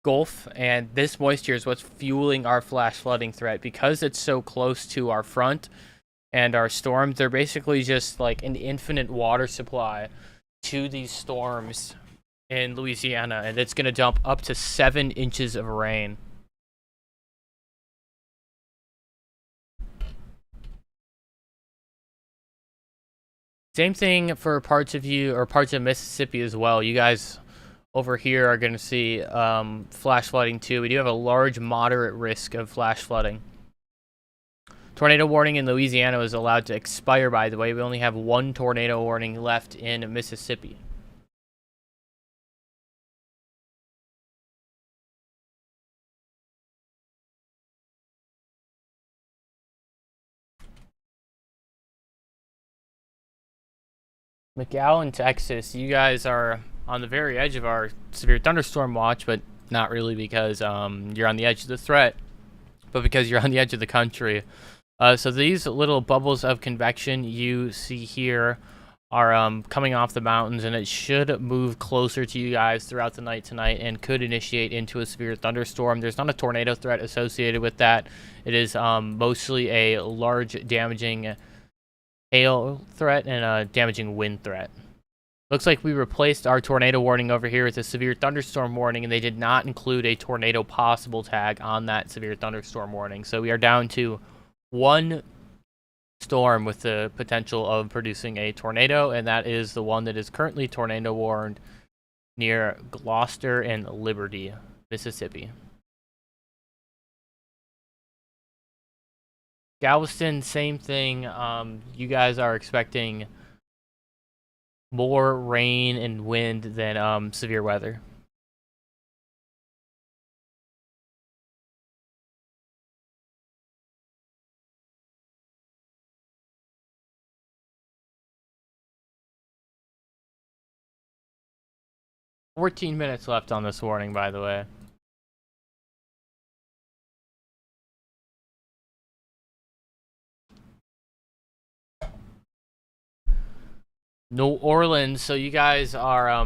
Gulf, and this moisture is what's fueling our flash flooding threat. Because it's so close to our front and our storms, they're basically just like an infinite water supply to these storms in Louisiana, and it's going to dump up to 7 inches of rain. Same thing for parts of you, or parts of Mississippi as well. You guys over here are going to see flash flooding too. We do have a large, moderate risk of flash flooding. Tornado warning in Louisiana was allowed to expire, by the way. We only have 1 tornado warning left in Mississippi. McAllen, Texas, you guys are on the very edge of our severe thunderstorm watch, but not really because you're on the edge of the threat, but because you're on the edge of the country. So these little bubbles of convection you see here are coming off the mountains, and it should move closer to you guys throughout the night tonight and could initiate into a severe thunderstorm. There's not a tornado threat associated with that. It is mostly a large damaging hail threat and a damaging wind threat. Looks like we replaced our tornado warning over here with a severe thunderstorm warning, and they did not include a tornado possible tag on that severe thunderstorm warning. So we are down to 1 storm with the potential of producing a tornado, and that is the one that is currently tornado warned near Gloucester and Liberty, Mississippi. Galveston, same thing. You guys are expecting more rain and wind than severe weather. "14 minutes left on this warning, by the way. New Orleans, so you guys are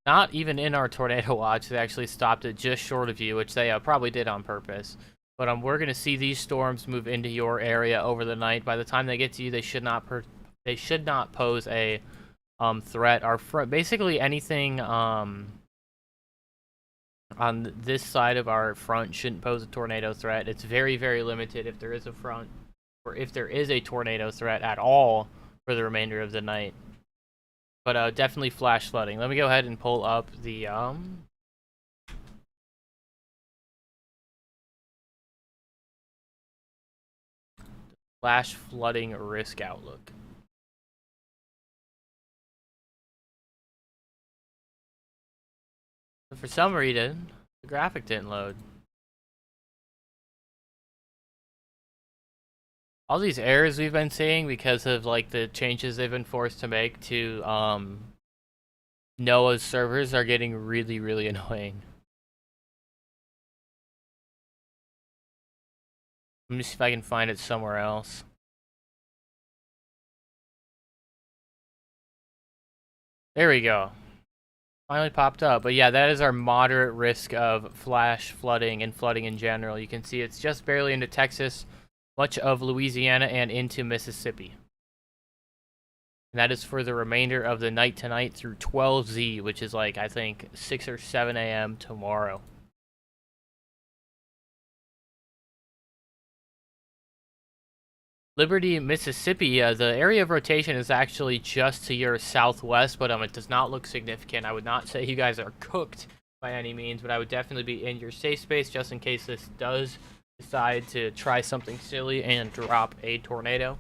not even in our tornado watch. They actually stopped it just short of you, which they probably did on purpose. But we're gonna see these storms move into your area over the night. By the time they get to you, they should not pose a threat. Basically anything on this side of our front shouldn't pose a tornado threat. It's very, very limited if there is a front, or if there is a tornado threat at all for the remainder of the night. But definitely flash flooding. Let me go ahead and pull up the flash flooding risk outlook. For some reason, the graphic didn't load. All these errors we've been seeing because of like the changes they've been forced to make to NOAA's servers are getting really, really annoying. Let me see if I can find it somewhere else. There we go. Finally popped up. But yeah, that is our moderate risk of flash flooding and flooding in general. You can see it's just barely into Texas, much of Louisiana, and into Mississippi. And that is for the remainder of the night tonight through 12Z, which is like, I think, 6 or 7 a.m. tomorrow. Liberty, Mississippi, the area of rotation is actually just to your southwest, but it does not look significant. I would not say you guys are cooked by any means, but I would definitely be in your safe space just in case this does decide to try something silly and drop a tornado.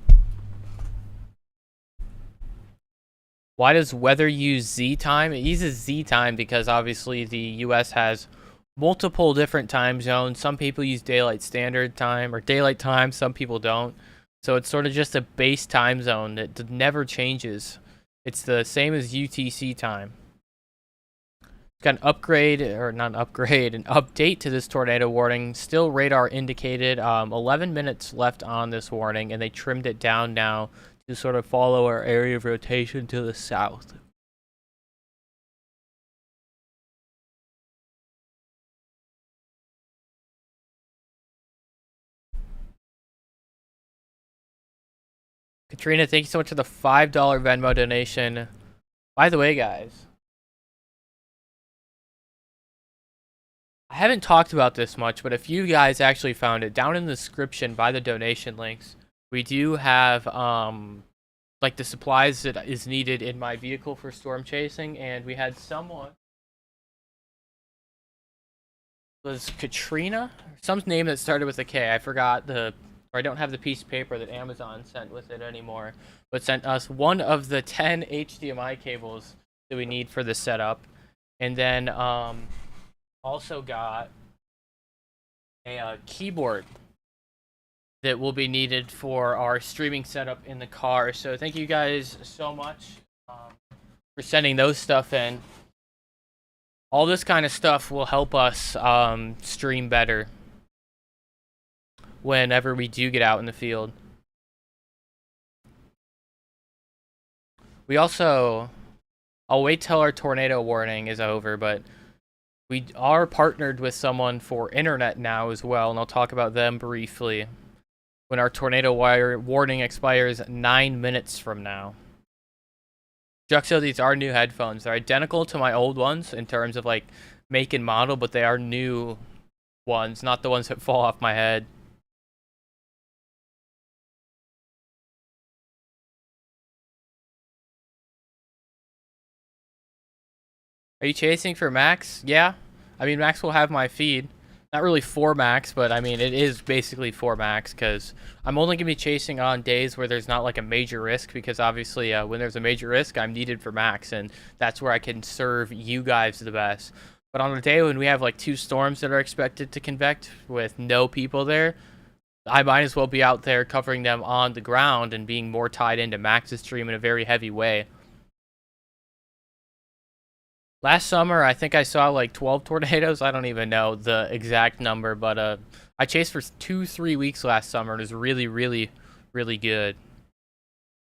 Why does weather use Z time? It uses Z time because obviously the US has multiple different time zones. Some people use daylight standard time or daylight time, some people don't. So it's sort of just a base time zone that never changes. It's the same as UTC time. It's got an upgrade, or not an upgrade, an update to this tornado warning. Still radar indicated. 11 minutes left on this warning, and they trimmed it down now to sort of follow our area of rotation to the south. Katrina, thank you so much for the $5 Venmo donation. By the way, guys, I haven't talked about this much, but if you guys actually found it, down in the description by the donation links, we do have like the supplies that is needed in my vehicle for storm chasing, and we had someone, was Katrina, some name that started with a K. I forgot or I don't have the piece of paper that Amazon sent with it anymore, but sent us one of the 10 HDMI cables that we need for the setup, and then also got a keyboard that will be needed for our streaming setup in the car. So thank you guys so much for sending those stuff in. All this kind of stuff will help us stream better whenever we do get out in the field. We also, I'll wait till our tornado warning is over, but we are partnered with someone for internet now as well, and I'll talk about them briefly when our tornado warning expires 9 minutes from now. Juxo, these are new headphones. They're identical to my old ones in terms of like make and model, but they are new ones, not the ones that fall off my head. Are you chasing for Max? Yeah. I mean, Max will have my feed. Not really for Max, but I mean, it is basically for Max because I'm only going to be chasing on days where there's not like a major risk, because obviously when there's a major risk, I'm needed for Max, and that's where I can serve you guys the best. But on a day when we have like 2 storms that are expected to convect with no people there, I might as well be out there covering them on the ground and being more tied into Max's stream in a very heavy way. Last summer, I think I saw like 12 tornadoes. I don't even know the exact number, but I chased for 2-3 weeks last summer. It was really, really, really good.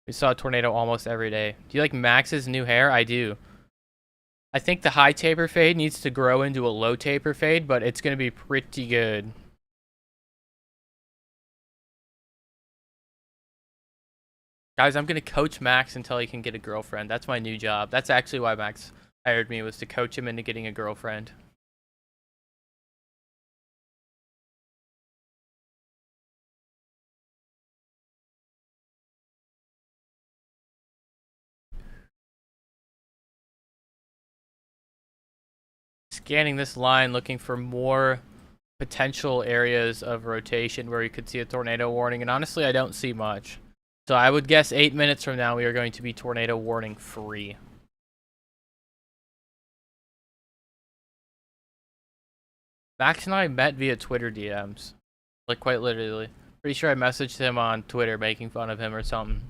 We saw a tornado almost every day. Do you like Max's new hair? I do. I think the high taper fade needs to grow into a low taper fade, but it's going to be pretty good. Guys, I'm going to coach Max until he can get a girlfriend. That's my new job. That's actually why Max hired me, was to coach him into getting a girlfriend. Scanning this line, looking for more potential areas of rotation where you could see a tornado warning, and honestly, I don't see much. So I would guess 8 minutes from now, we are going to be tornado warning free. Max and I met via Twitter DMs. Like, quite literally. Pretty sure I messaged him on Twitter making fun of him or something.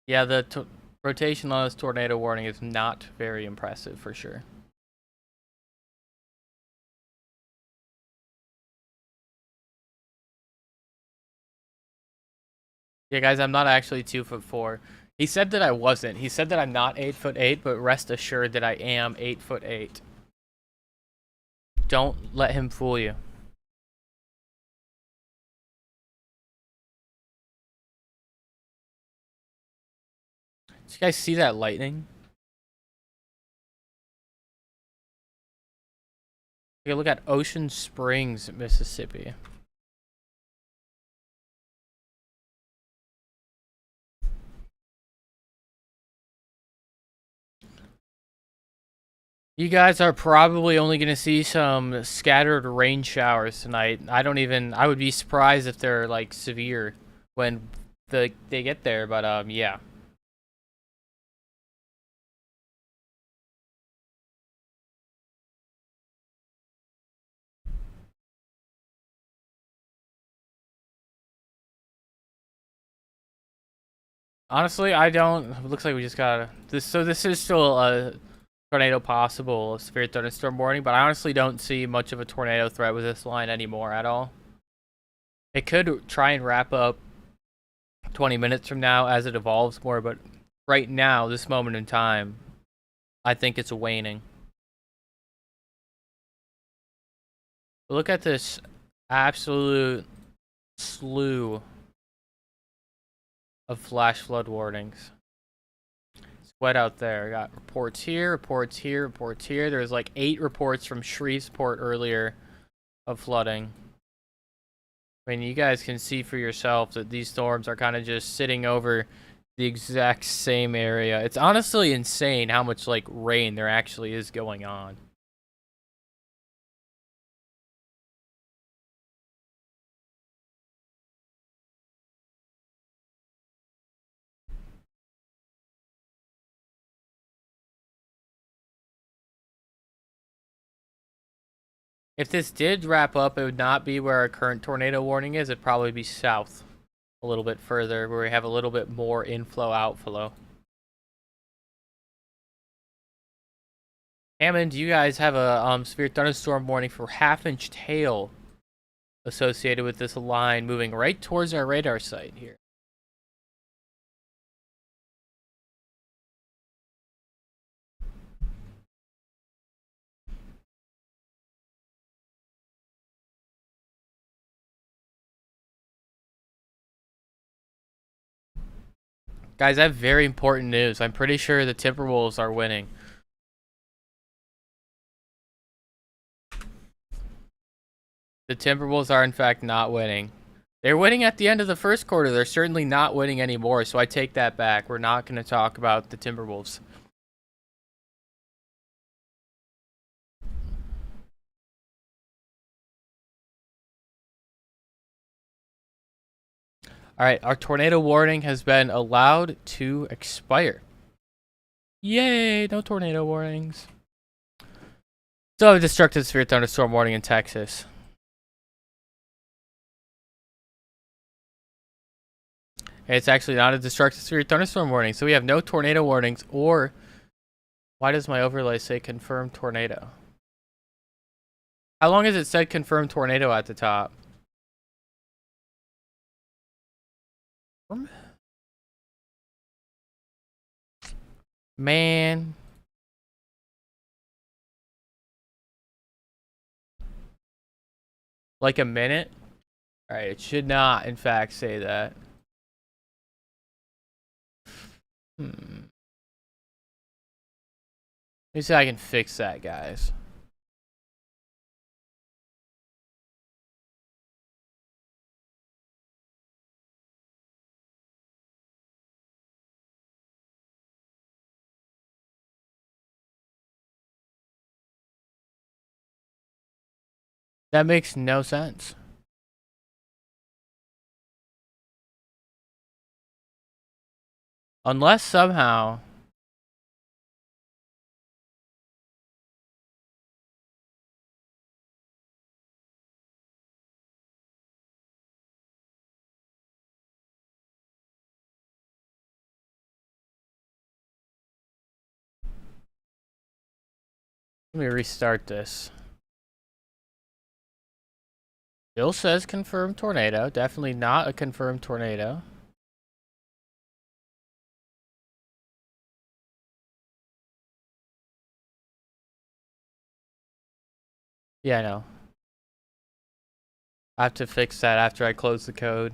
Yeah, the rotation on this tornado warning is not very impressive for sure. Yeah, guys, I'm not actually 2'4". He said that I wasn't. He said that I'm not 8'8", but rest assured that I am 8'8". Don't let him fool you. Did you guys see that lightning? Take a look at Ocean Springs, Mississippi. You guys are probably only going to see some scattered rain showers tonight. I would be surprised if they're like severe when they get there, but yeah. Honestly, I don't. It looks like we just got this. So this is still a tornado possible, a severe thunderstorm warning, but I honestly don't see much of a tornado threat with this line anymore at all. It could try and wrap up 20 minutes from now as it evolves more, but right now, this moment in time, I think it's waning. But look at this absolute slew of flash flood warnings. It's wet out there. Got reports here, reports here, reports here. There's like 8 reports from Shreveport earlier of flooding. I mean, you guys can see for yourself that these storms are kind of just sitting over the exact same area. It's honestly insane how much like rain there actually is going on. If this did wrap up, it would not be where our current tornado warning is. It'd probably be south a little bit further, where we have a little bit more inflow outflow. Hammond, you guys have a severe thunderstorm warning for half-inch hail associated with this line moving right towards our radar site here. Guys, I have very important news. I'm pretty sure the Timberwolves are winning. The Timberwolves are, in fact, not winning. They're winning at the end of the first quarter. They're certainly not winning anymore, so I take that back. We're not going to talk about the Timberwolves. All right, our tornado warning has been allowed to expire. Yay, no tornado warnings. So, a destructive severe thunderstorm warning in Texas. It's actually not a destructive severe thunderstorm warning, so we have no tornado warnings. Or, why does my overlay say confirmed tornado? How long has it said confirmed tornado at the top? Man. Like a minute? Alright, it should not, in fact, say that. Let me see if I can fix that, guys. That makes no sense. Unless somehow... Let me restart this. Still says confirmed tornado. Definitely not a confirmed tornado. Yeah, I know. I have to fix that after I close the code.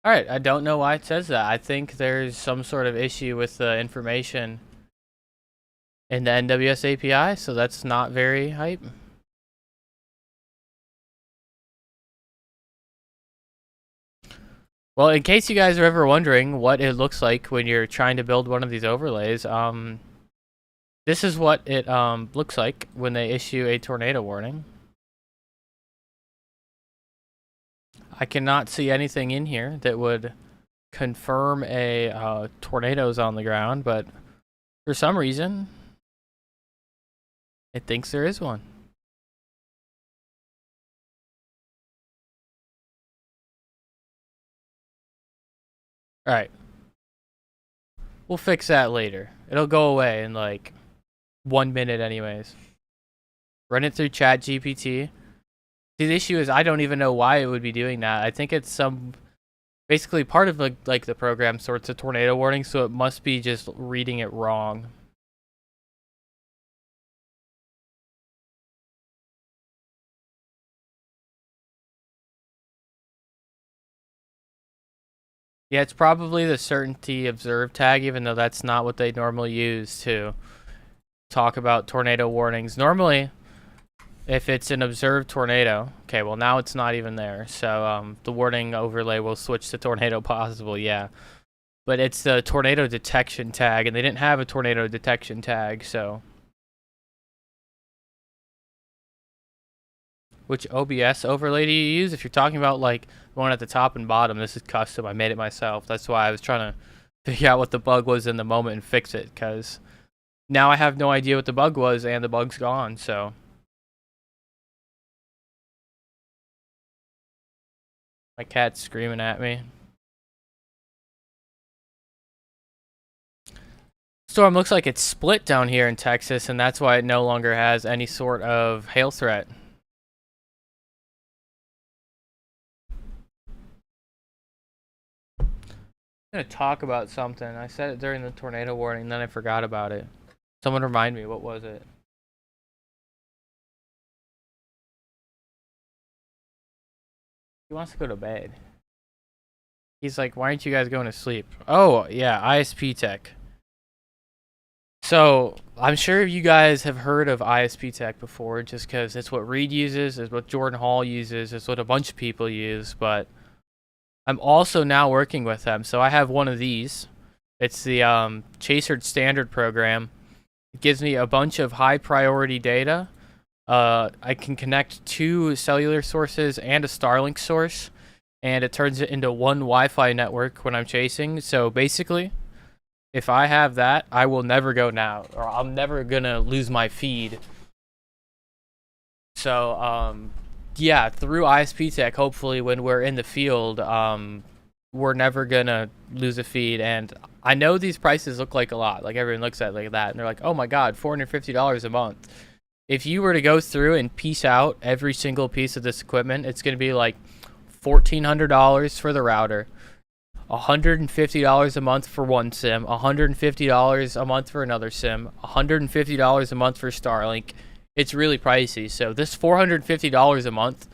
Alright, I don't know why it says that. I think there's some sort of issue with the information in the NWS API, so that's not very hype. Well, in case you guys are ever wondering what it looks like when you're trying to build one of these overlays, this is what it looks like when they issue a tornado warning. I cannot see anything in here that would confirm a tornado's on the ground, but for some reason, it thinks there is one. Alright. We'll fix that later. It'll go away in like 1 minute anyways. Run it through ChatGPT. The issue is I don't even know why it would be doing that. I think it's basically part of like the program sorts a tornado warning, so it must be just reading it wrong. Yeah, it's probably the certainty observed tag, even though that's not what they normally use to talk about tornado warnings. Normally, if it's an observed tornado, okay, well now it's not even there, so the warning overlay will switch to tornado possible, yeah. But it's the tornado detection tag, and they didn't have a tornado detection tag, so. Which OBS overlay do you use? If you're talking about like one at the top and bottom, this is custom. I made it myself. That's why I was trying to figure out what the bug was in the moment and fix it, because now I have no idea what the bug was and the bug's gone, so. My cat's screaming at me. Storm looks like it's split down here in Texas, and that's why it no longer has any sort of hail threat. I'm gonna talk about something. I said it during the tornado warning, then I forgot about it. Someone remind me, what was it? He wants to go to bed. He's like, why aren't you guys going to sleep? Oh, yeah, ISPTek. So, I'm sure you guys have heard of ISPTek before, just because it's what Reed uses, it's what Jordan Hall uses, it's what a bunch of people use, but I'm also now working with them. So I have one of these. It's the Chaser Standard program. It gives me a bunch of high priority data. I can connect 2 cellular sources and a Starlink source, and it turns it into one Wi-Fi network when I'm chasing. So basically, if I have that, I will never go now, or I'm never gonna lose my feed. So yeah, through ISPTek, hopefully when we're in the field, we're never gonna lose a feed. And I know these prices look like a lot, like everyone looks at it like that, and they're like, oh my god, $450 a month. If you were to go through and piece out every single piece of this equipment, it's going to be like $1,400 for the router, $150 a month for one sim, $150 a month for another sim, $150 a month for Starlink. It's really pricey. So this $450 a month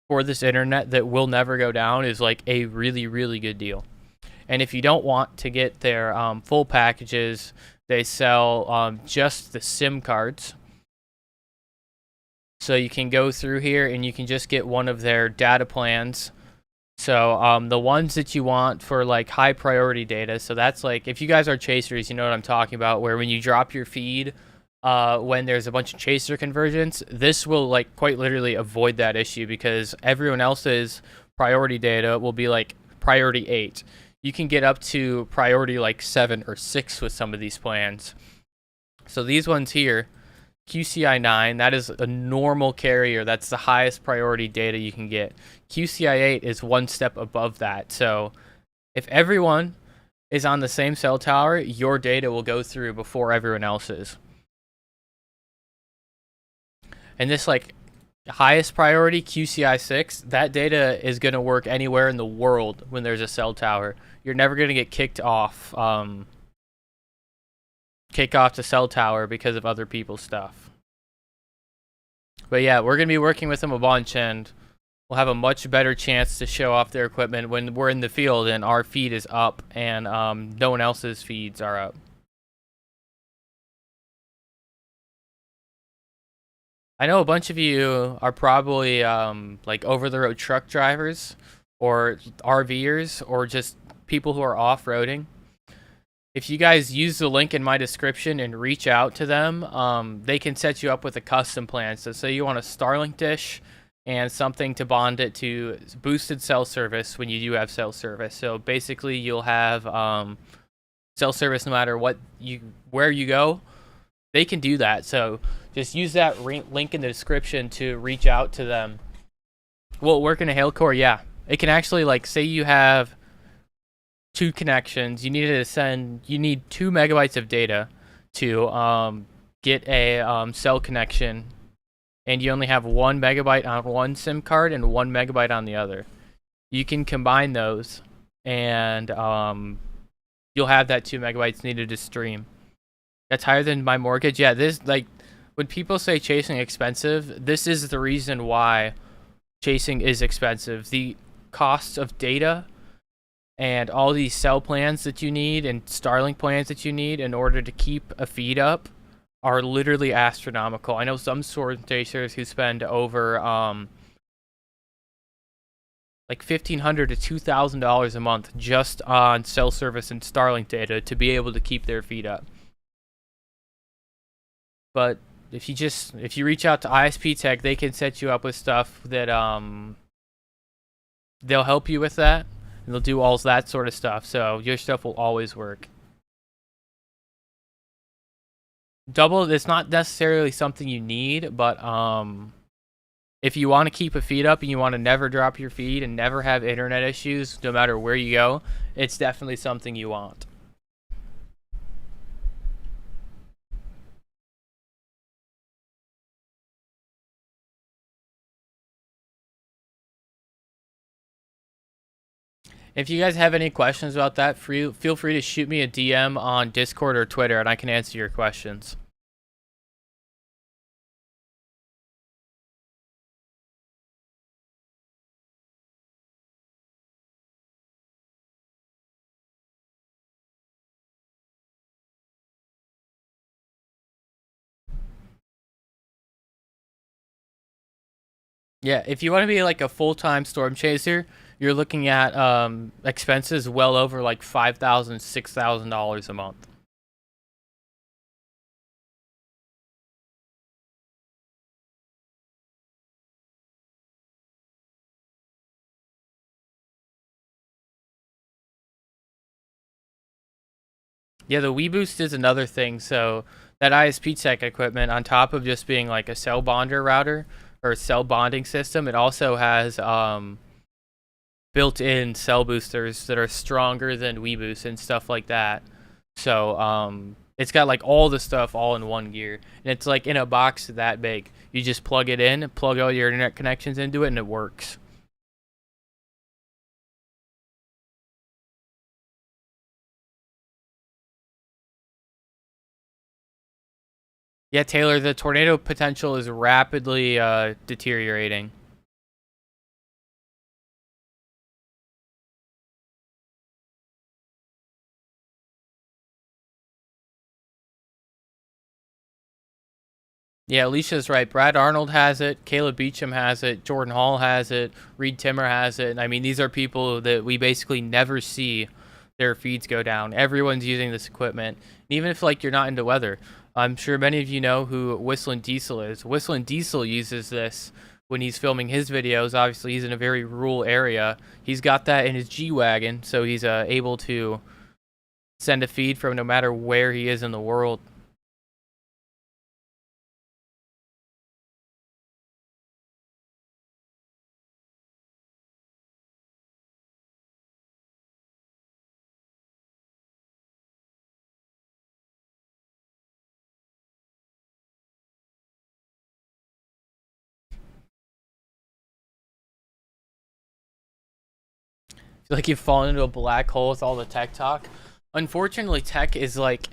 for this internet that will never go down is like a really, really good deal. And if you don't want to get their full packages, they sell just the SIM cards. So you can go through here and you can just get one of their data plans. So the ones that you want for like high priority data. So that's like, if you guys are chasers, you know what I'm talking about, where when you drop your feed, when there's a bunch of chaser convergence, this will like quite literally avoid that issue because everyone else's priority data will be like priority 8. You can get up to priority like 7 or 6 with some of these plans. So these ones here, QCI 9, that is a normal carrier. That's the highest priority data you can get. QCI 8 is one step above that. So if everyone is on the same cell tower, your data will go through before everyone else's. And this like highest priority QCI 6, that data is going to work anywhere in the world when there's a cell tower. You're never going to get kicked off the cell tower because of other people's stuff. But yeah, we're going to be working with them a bunch, and we'll have a much better chance to show off their equipment when we're in the field and our feed is up and no one else's feeds are up. I know a bunch of you are probably like over-the-road truck drivers or RVers or just people who are off-roading. If you guys use the link in my description and reach out to them, they can set you up with a custom plan. So say you want a Starlink dish and something to bond it to boosted cell service when you do have cell service. So basically you'll have cell service no matter where you go. They can do that. So just use that link in the description to reach out to them. Will it work in a Hail Core? Yeah. It can actually, like, say you have 2 connections. You need 2 megabytes of data to get a cell connection, and you only have 1 megabyte on one SIM card and 1 megabyte on the other. You can combine those, and you'll have that 2 megabytes needed to stream. That's higher than my mortgage. Yeah, this, like, when people say chasing expensive, this is the reason why chasing is expensive. The cost of data and all these cell plans that you need and Starlink plans that you need in order to keep a feed up are literally astronomical. I know some sword chasers who spend over like $1,500 to $2,000 a month just on cell service and Starlink data to be able to keep their feed up. But if you reach out to ISPTek, they can set you up with stuff that they'll help you with that, and they'll do all that sort of stuff. So your stuff will always work. Double, it's not necessarily something you need, but if you want to keep a feed up and you want to never drop your feed and never have internet issues, no matter where you go, it's definitely something you want. If you guys have any questions about that, feel free to shoot me a DM on Discord or Twitter, and I can answer your questions. Yeah, if you want to be like a full-time storm chaser, you're looking at expenses well over like $5,000, $6,000 a month. Yeah, the WeBoost is another thing. So that ISPTek equipment, on top of just being like a cell bonder router or cell bonding system, it also has built-in cell boosters that are stronger than WeBoost and stuff like that. So It's got like all the stuff all in one gear, and it's like in a box that big. You just plug it in, plug all your internet connections into it, and it works. Yeah, Taylor, the tornado potential is rapidly deteriorating. Yeah, Alicia's right. Brad Arnold has it. Caleb Beecham has it. Jordan Hall has it. Reed Timmer has it. I mean, these are people that we basically never see their feeds go down. Everyone's using this equipment. And even if like you're not into weather, I'm sure many of you know who Whistling Diesel is. Whistling Diesel uses this when he's filming his videos. Obviously, he's in a very rural area. He's got that in his G-Wagon, so he's able to send a feed from no matter where he is in the world. Feel like you've fallen into a black hole with all the tech talk. Unfortunately, tech is like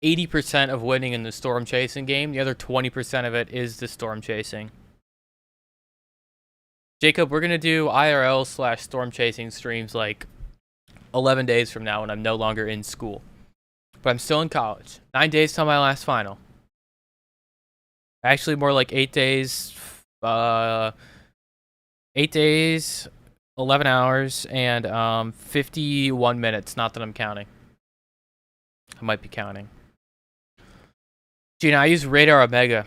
80% of winning in the storm chasing game. The other 20% of it is the storm chasing. Jacob, we're gonna do IRL / storm chasing streams like 11 days from now when I'm no longer in school. But I'm still in college. 9 days till my last final. Actually, more like 8 days. 8 days, 11 hours, and 51 minutes. Not that I'm counting. I might be counting. Gina, I use Radar Omega.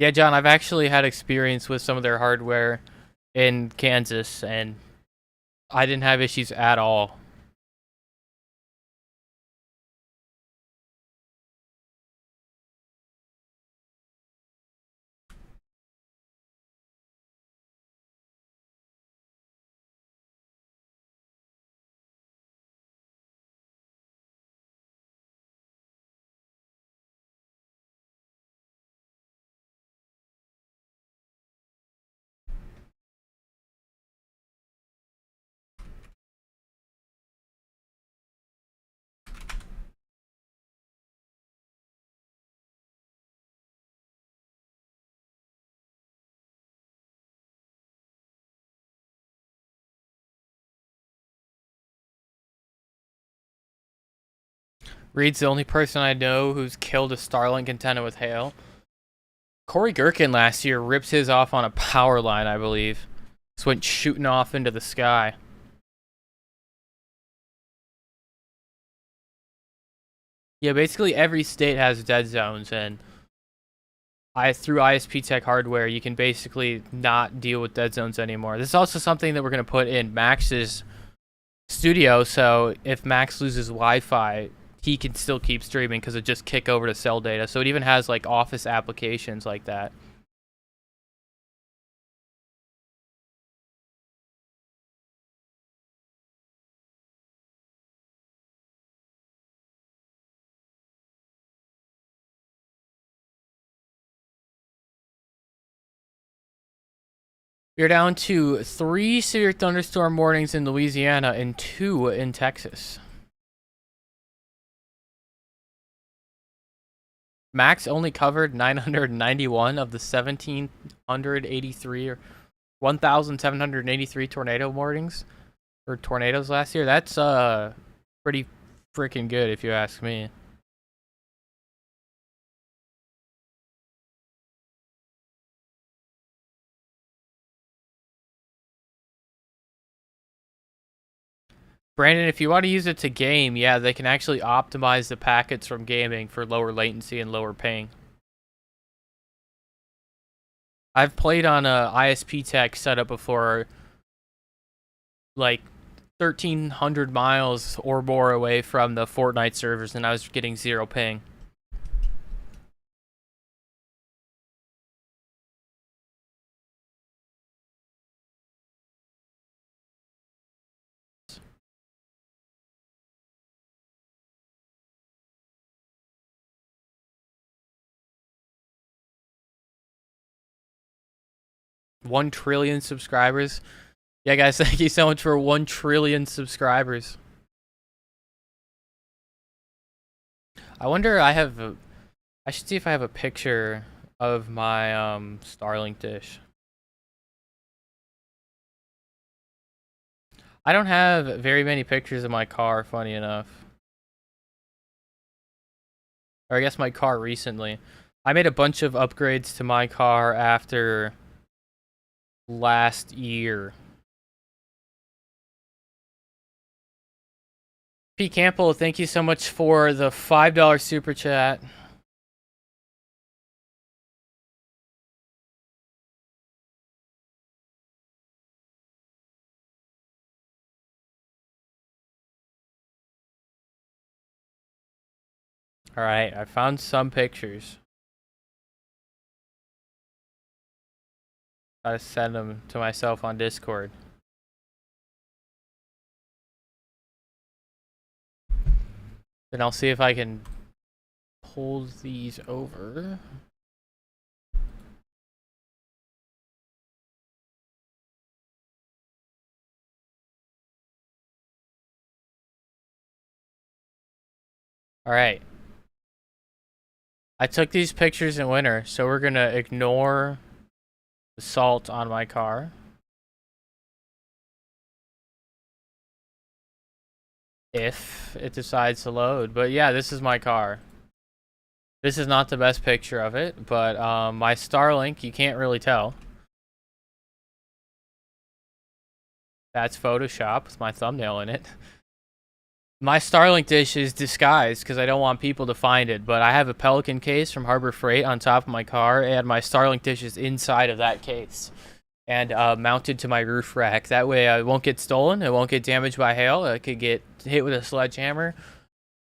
Yeah, John, I've actually had experience with some of their hardware in Kansas, and I didn't have issues at all. Reed's the only person I know who's killed a Starlink antenna with hail. Corey Gherkin last year rips his off on a power line, I believe. Just went shooting off into the sky. Yeah, basically every state has dead zones, and through ISPTek hardware, you can basically not deal with dead zones anymore. This is also something that we're going to put in Max's studio, so if Max loses Wi-Fi, he can still keep streaming because it just kick over to cell data. So it even has like office applications like that. We're down to 3 severe thunderstorm warnings in Louisiana and 2 in Texas. Max only covered 991 of the 1,783 or 1,783 tornado warnings or tornadoes last year. That's pretty freaking good if you ask me. Brandon, if you want to use it to game, yeah, they can actually optimize the packets from gaming for lower latency and lower ping. I've played on a ISPTek setup before, like 1,300 miles or more away from the Fortnite servers, and I was getting 0 ping. One trillion subscribers. Yeah, guys, thank you so much for 1 trillion subscribers. I wonder, I should see if I have a picture of my Starlink dish. I don't have very many pictures of my car, funny enough. Or I guess my car recently. I made a bunch of upgrades to my car after last year. P. Campbell, thank you so much for the $5 super chat. Alright, I found some pictures. I send them to myself on Discord. Then I'll see if I can pull these over. Alright. I took these pictures in winter, so we're gonna ignore the salt on my car. If it decides to load. But yeah, this is my car. This is not the best picture of it, but my Starlink, you can't really tell. That's Photoshop with my thumbnail in it. My Starlink dish is disguised because I don't want people to find it, but I have a Pelican case from Harbor Freight on top of my car, and my Starlink dish is inside of that case and mounted to my roof rack. That way I won't get stolen, it won't get damaged by hail, it could get hit with a sledgehammer.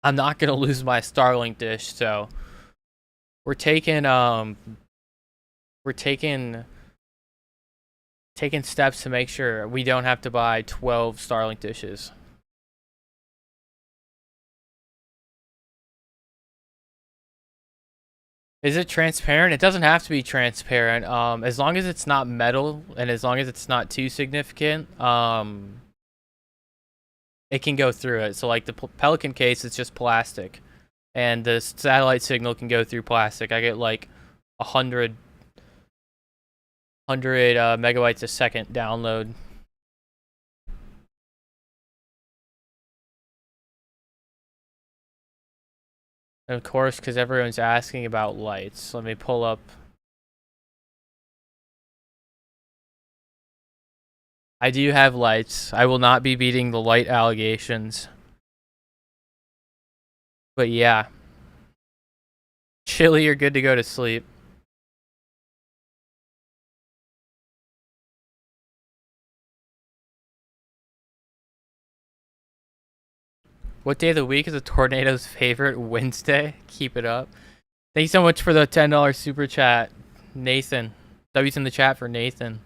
I'm not going to lose my Starlink dish, so we're taking steps to make sure we don't have to buy 12 Starlink dishes. Is it transparent? It doesn't have to be transparent. As long as it's not metal and as long as it's not too significant, it can go through it. So like the Pelican case, it's just plastic, and the satellite signal can go through plastic. I get like 100 megabytes a second download. And of course, because everyone's asking about lights, let me pull up. I do have lights. I will not be beating the light allegations. But yeah. Chili, you're good to go to sleep. What day of the week is a tornado's favorite? Wednesday. Keep it up. Thank you so much for the $10 super chat, Nathan. W's in the chat for Nathan.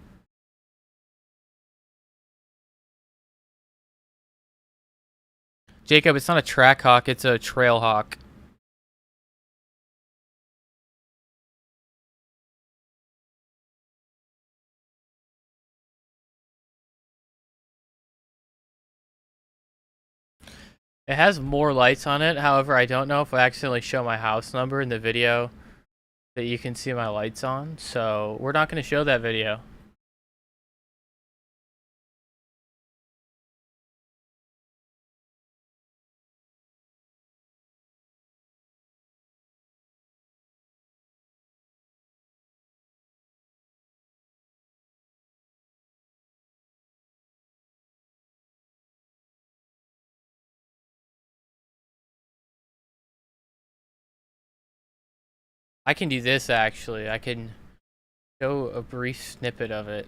Jacob, it's not a track hawk, it's a trail hawk. It has more lights on it. However, I don't know if I accidentally show my house number in the video that you can see my lights on. So we're not going to show that video. I can do this actually. I can show a brief snippet of it.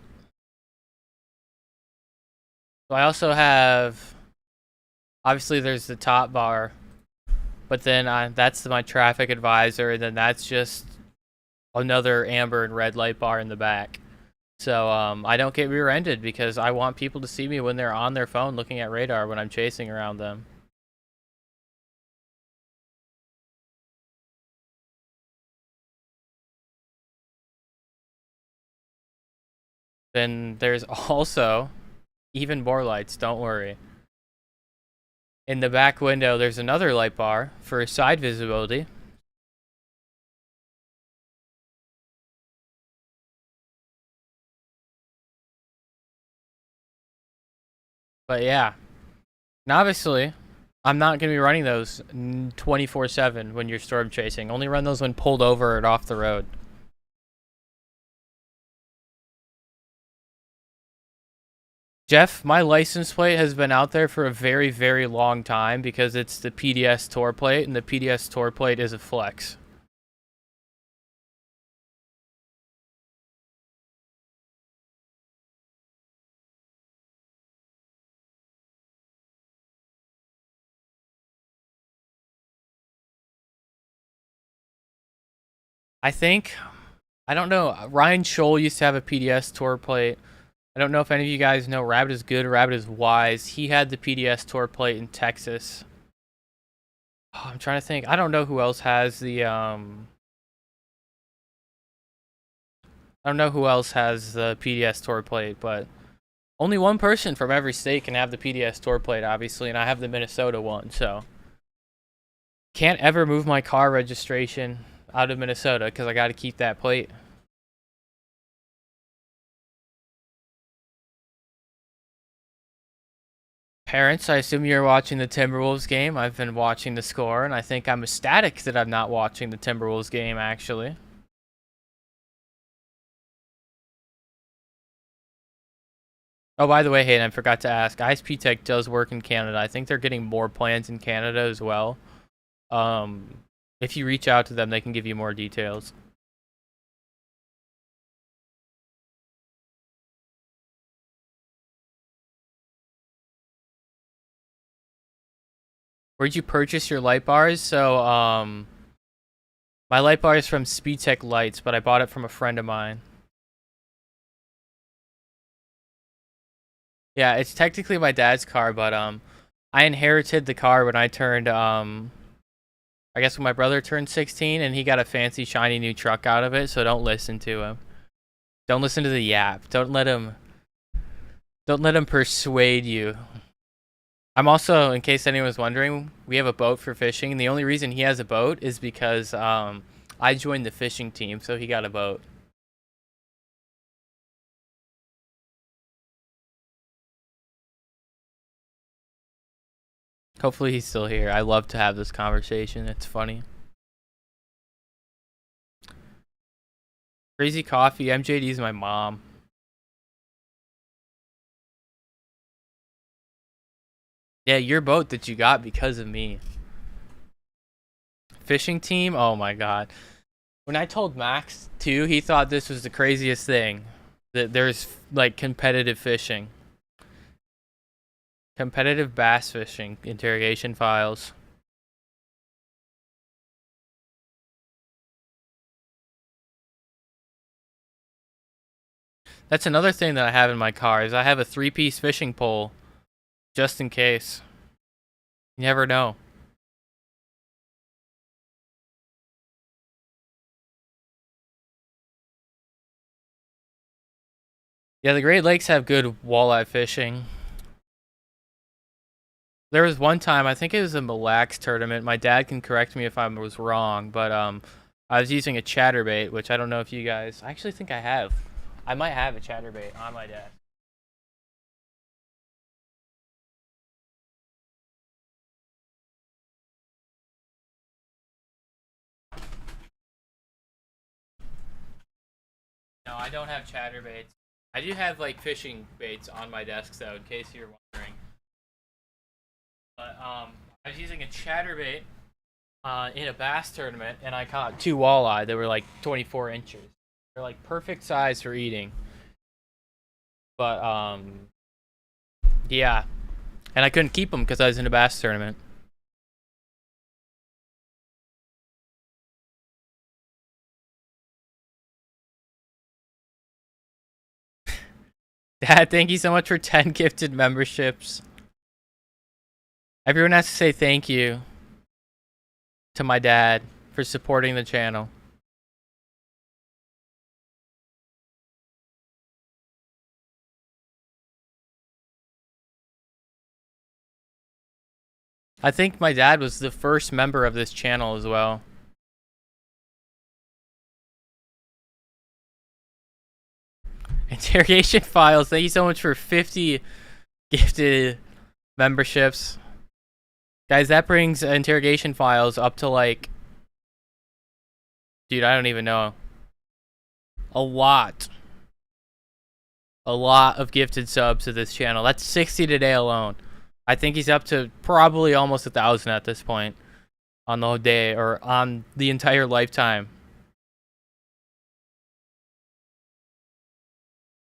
So I also have, obviously there's the top bar, but then that's my traffic advisor, and then that's just another amber and red light bar in the back. So I don't get rear-ended because I want people to see me when they're on their phone looking at radar when I'm chasing around them. Then there's also even more lights, don't worry. In the back window, there's another light bar for side visibility. But yeah, and obviously, I'm not going to be running those 24/7 when you're storm chasing. Only run those when pulled over and off the road. Jeff, my license plate has been out there for a very, very long time because it's the PDS tour plate, and the PDS tour plate is a flex. I think, I don't know, Ryan Scholl used to have a PDS tour plate. I don't know if any of you guys know Rabbit is Good, Rabbit is Wise. He had the PDS tour plate in Texas. Oh, I'm trying to think. I don't know who else has the I don't know who else has the PDS tour plate, but only one person from every state can have the PDS tour plate, obviously, and I have the Minnesota one, so can't ever move my car registration out of Minnesota because I got to keep that plate. Parents, I assume you're watching the Timberwolves game. I've been watching the score, and I think I'm ecstatic that I'm not watching the Timberwolves game, actually. Oh, by the way, Hayden, I forgot to ask. ISPTek does work in Canada. I think they're getting more plans in Canada as well. If you reach out to them, they can give you more details. Where'd you purchase your light bars? So, my light bar is from ISPTek Lights, but I bought it from a friend of mine. Yeah, it's technically my dad's car, but I inherited the car when I turned I guess when my brother turned 16, and he got a fancy shiny new truck out of it. So don't listen to him. Don't listen to the yap. Don't let him persuade you. I'm also, in case anyone's wondering, we have a boat for fishing, and the only reason he has a boat is because I joined the fishing team, so he got a boat. Hopefully he's still here. I love to have this conversation. It's funny. Crazy Coffee, MJD's my mom. Yeah, your boat that you got because of me. Fishing team? Oh my god. When I told Max too, he thought this was the craziest thing. That there's like competitive fishing. Competitive bass fishing, interrogation files. That's another thing that I have in my car is I have a 3-piece fishing pole just in case. You never know. Yeah, the Great Lakes have good walleye fishing. There was one time, I think it was a Mille Lacs tournament. My dad can correct me if I was wrong, but I was using a chatterbait, which I don't know if you guys. I actually think I have. I might have a chatterbait on my desk. No, I don't have chatterbaits. I do have like fishing baits on my desk, though, in case you're wondering. But I was using a chatterbait in a bass tournament, and I caught 2 walleye. They were like 24 inches. They're like perfect size for eating. But Yeah. And I couldn't keep them because I was in a bass tournament. Dad, thank you so much for 10 gifted memberships. Everyone has to say thank you to my dad for supporting the channel. I think my dad was the first member of this channel as well. Interrogation Files, thank you so much for 50 gifted memberships. Guys, that brings Interrogation Files up to like... Dude, I don't even know. A lot of gifted subs to this channel. That's 60 today alone. I think he's up to probably almost 1,000 at this point on the whole day or on the entire lifetime.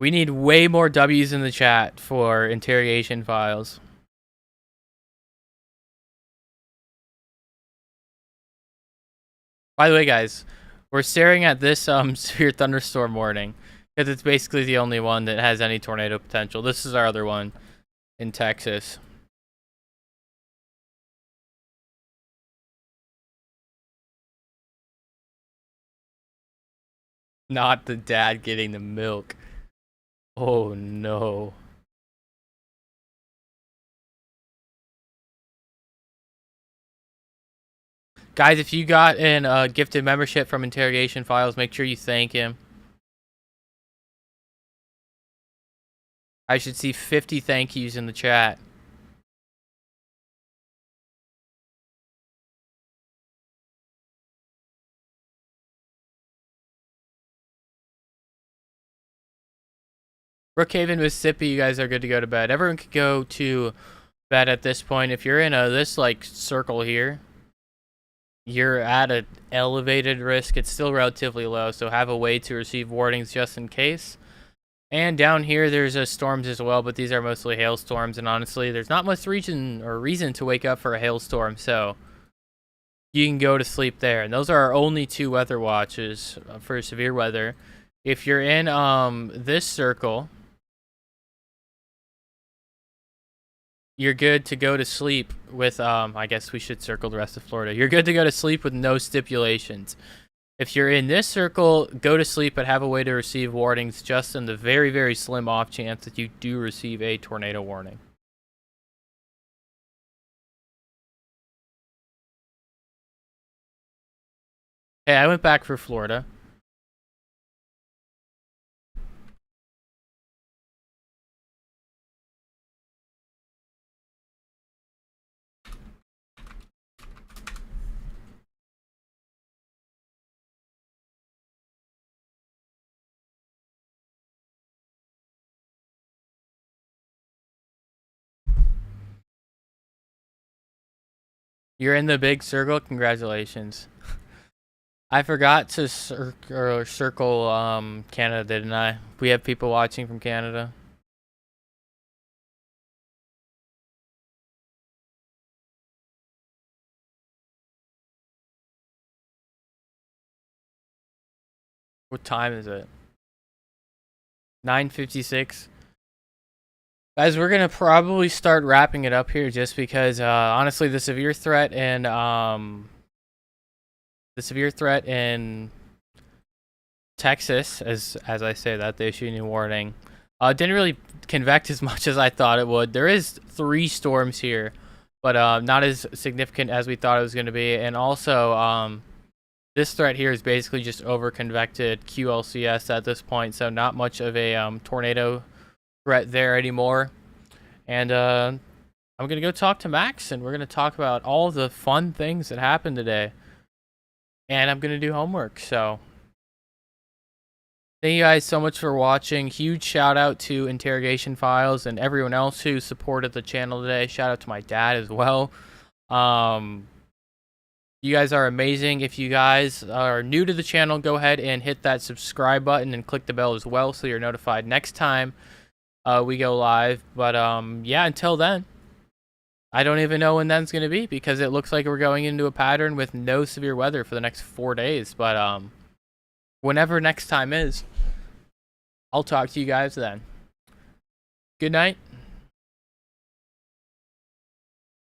We need way more W's in the chat for Interrogation Files. By the way, guys, we're staring at this severe thunderstorm warning because it's basically the only one that has any tornado potential. This is our other one in Texas. Not the dad getting the milk. Oh no. Guys, if you got an gifted membership from Interrogation Files, make sure you thank him. I should see 50 thank yous in the chat. Brookhaven, Mississippi, you guys are good to go to bed. Everyone can go to bed at this point. If you're in this like circle here, you're at an elevated risk. It's still relatively low, so have a way to receive warnings just in case. And down here, there's storms as well, but these are mostly hailstorms. And honestly, there's not much reason to wake up for a hailstorm, so you can go to sleep there. And those are our only 2 weather watches for severe weather. If you're in this circle, you're good to go to sleep with, I guess we should circle the rest of Florida. You're good to go to sleep with no stipulations. If you're in this circle, go to sleep but have a way to receive warnings just in the very, very slim off chance that you do receive a tornado warning. Hey, I went back for Florida. You're in the big circle. Congratulations. I forgot to circle Canada, didn't I? We have people watching from Canada. What time is it? 9:56. Guys, we're gonna probably start wrapping it up here just because honestly the severe threat in Texas, as I say that, they issued a warning, didn't really convect as much as I thought it would. There is 3 storms here, but not as significant as we thought it was going to be. And also this threat here is basically just over convected QLCS at this point, so not much of a tornado threat there anymore. And I'm gonna go talk to Max, and we're gonna talk about all the fun things that happened today. And I'm gonna do homework. So thank you guys so much for watching. Huge shout out to Interrogation Files and everyone else who supported the channel today. Shout out to my dad as well. You guys are amazing. If you guys are new to the channel, go ahead and hit that subscribe button and click the bell as well so you're notified next time we go live. But yeah, until then, I don't even know when that's gonna be because it looks like we're going into a pattern with no severe weather for the next 4 days. But whenever next time is, I'll talk to you guys then. Good night.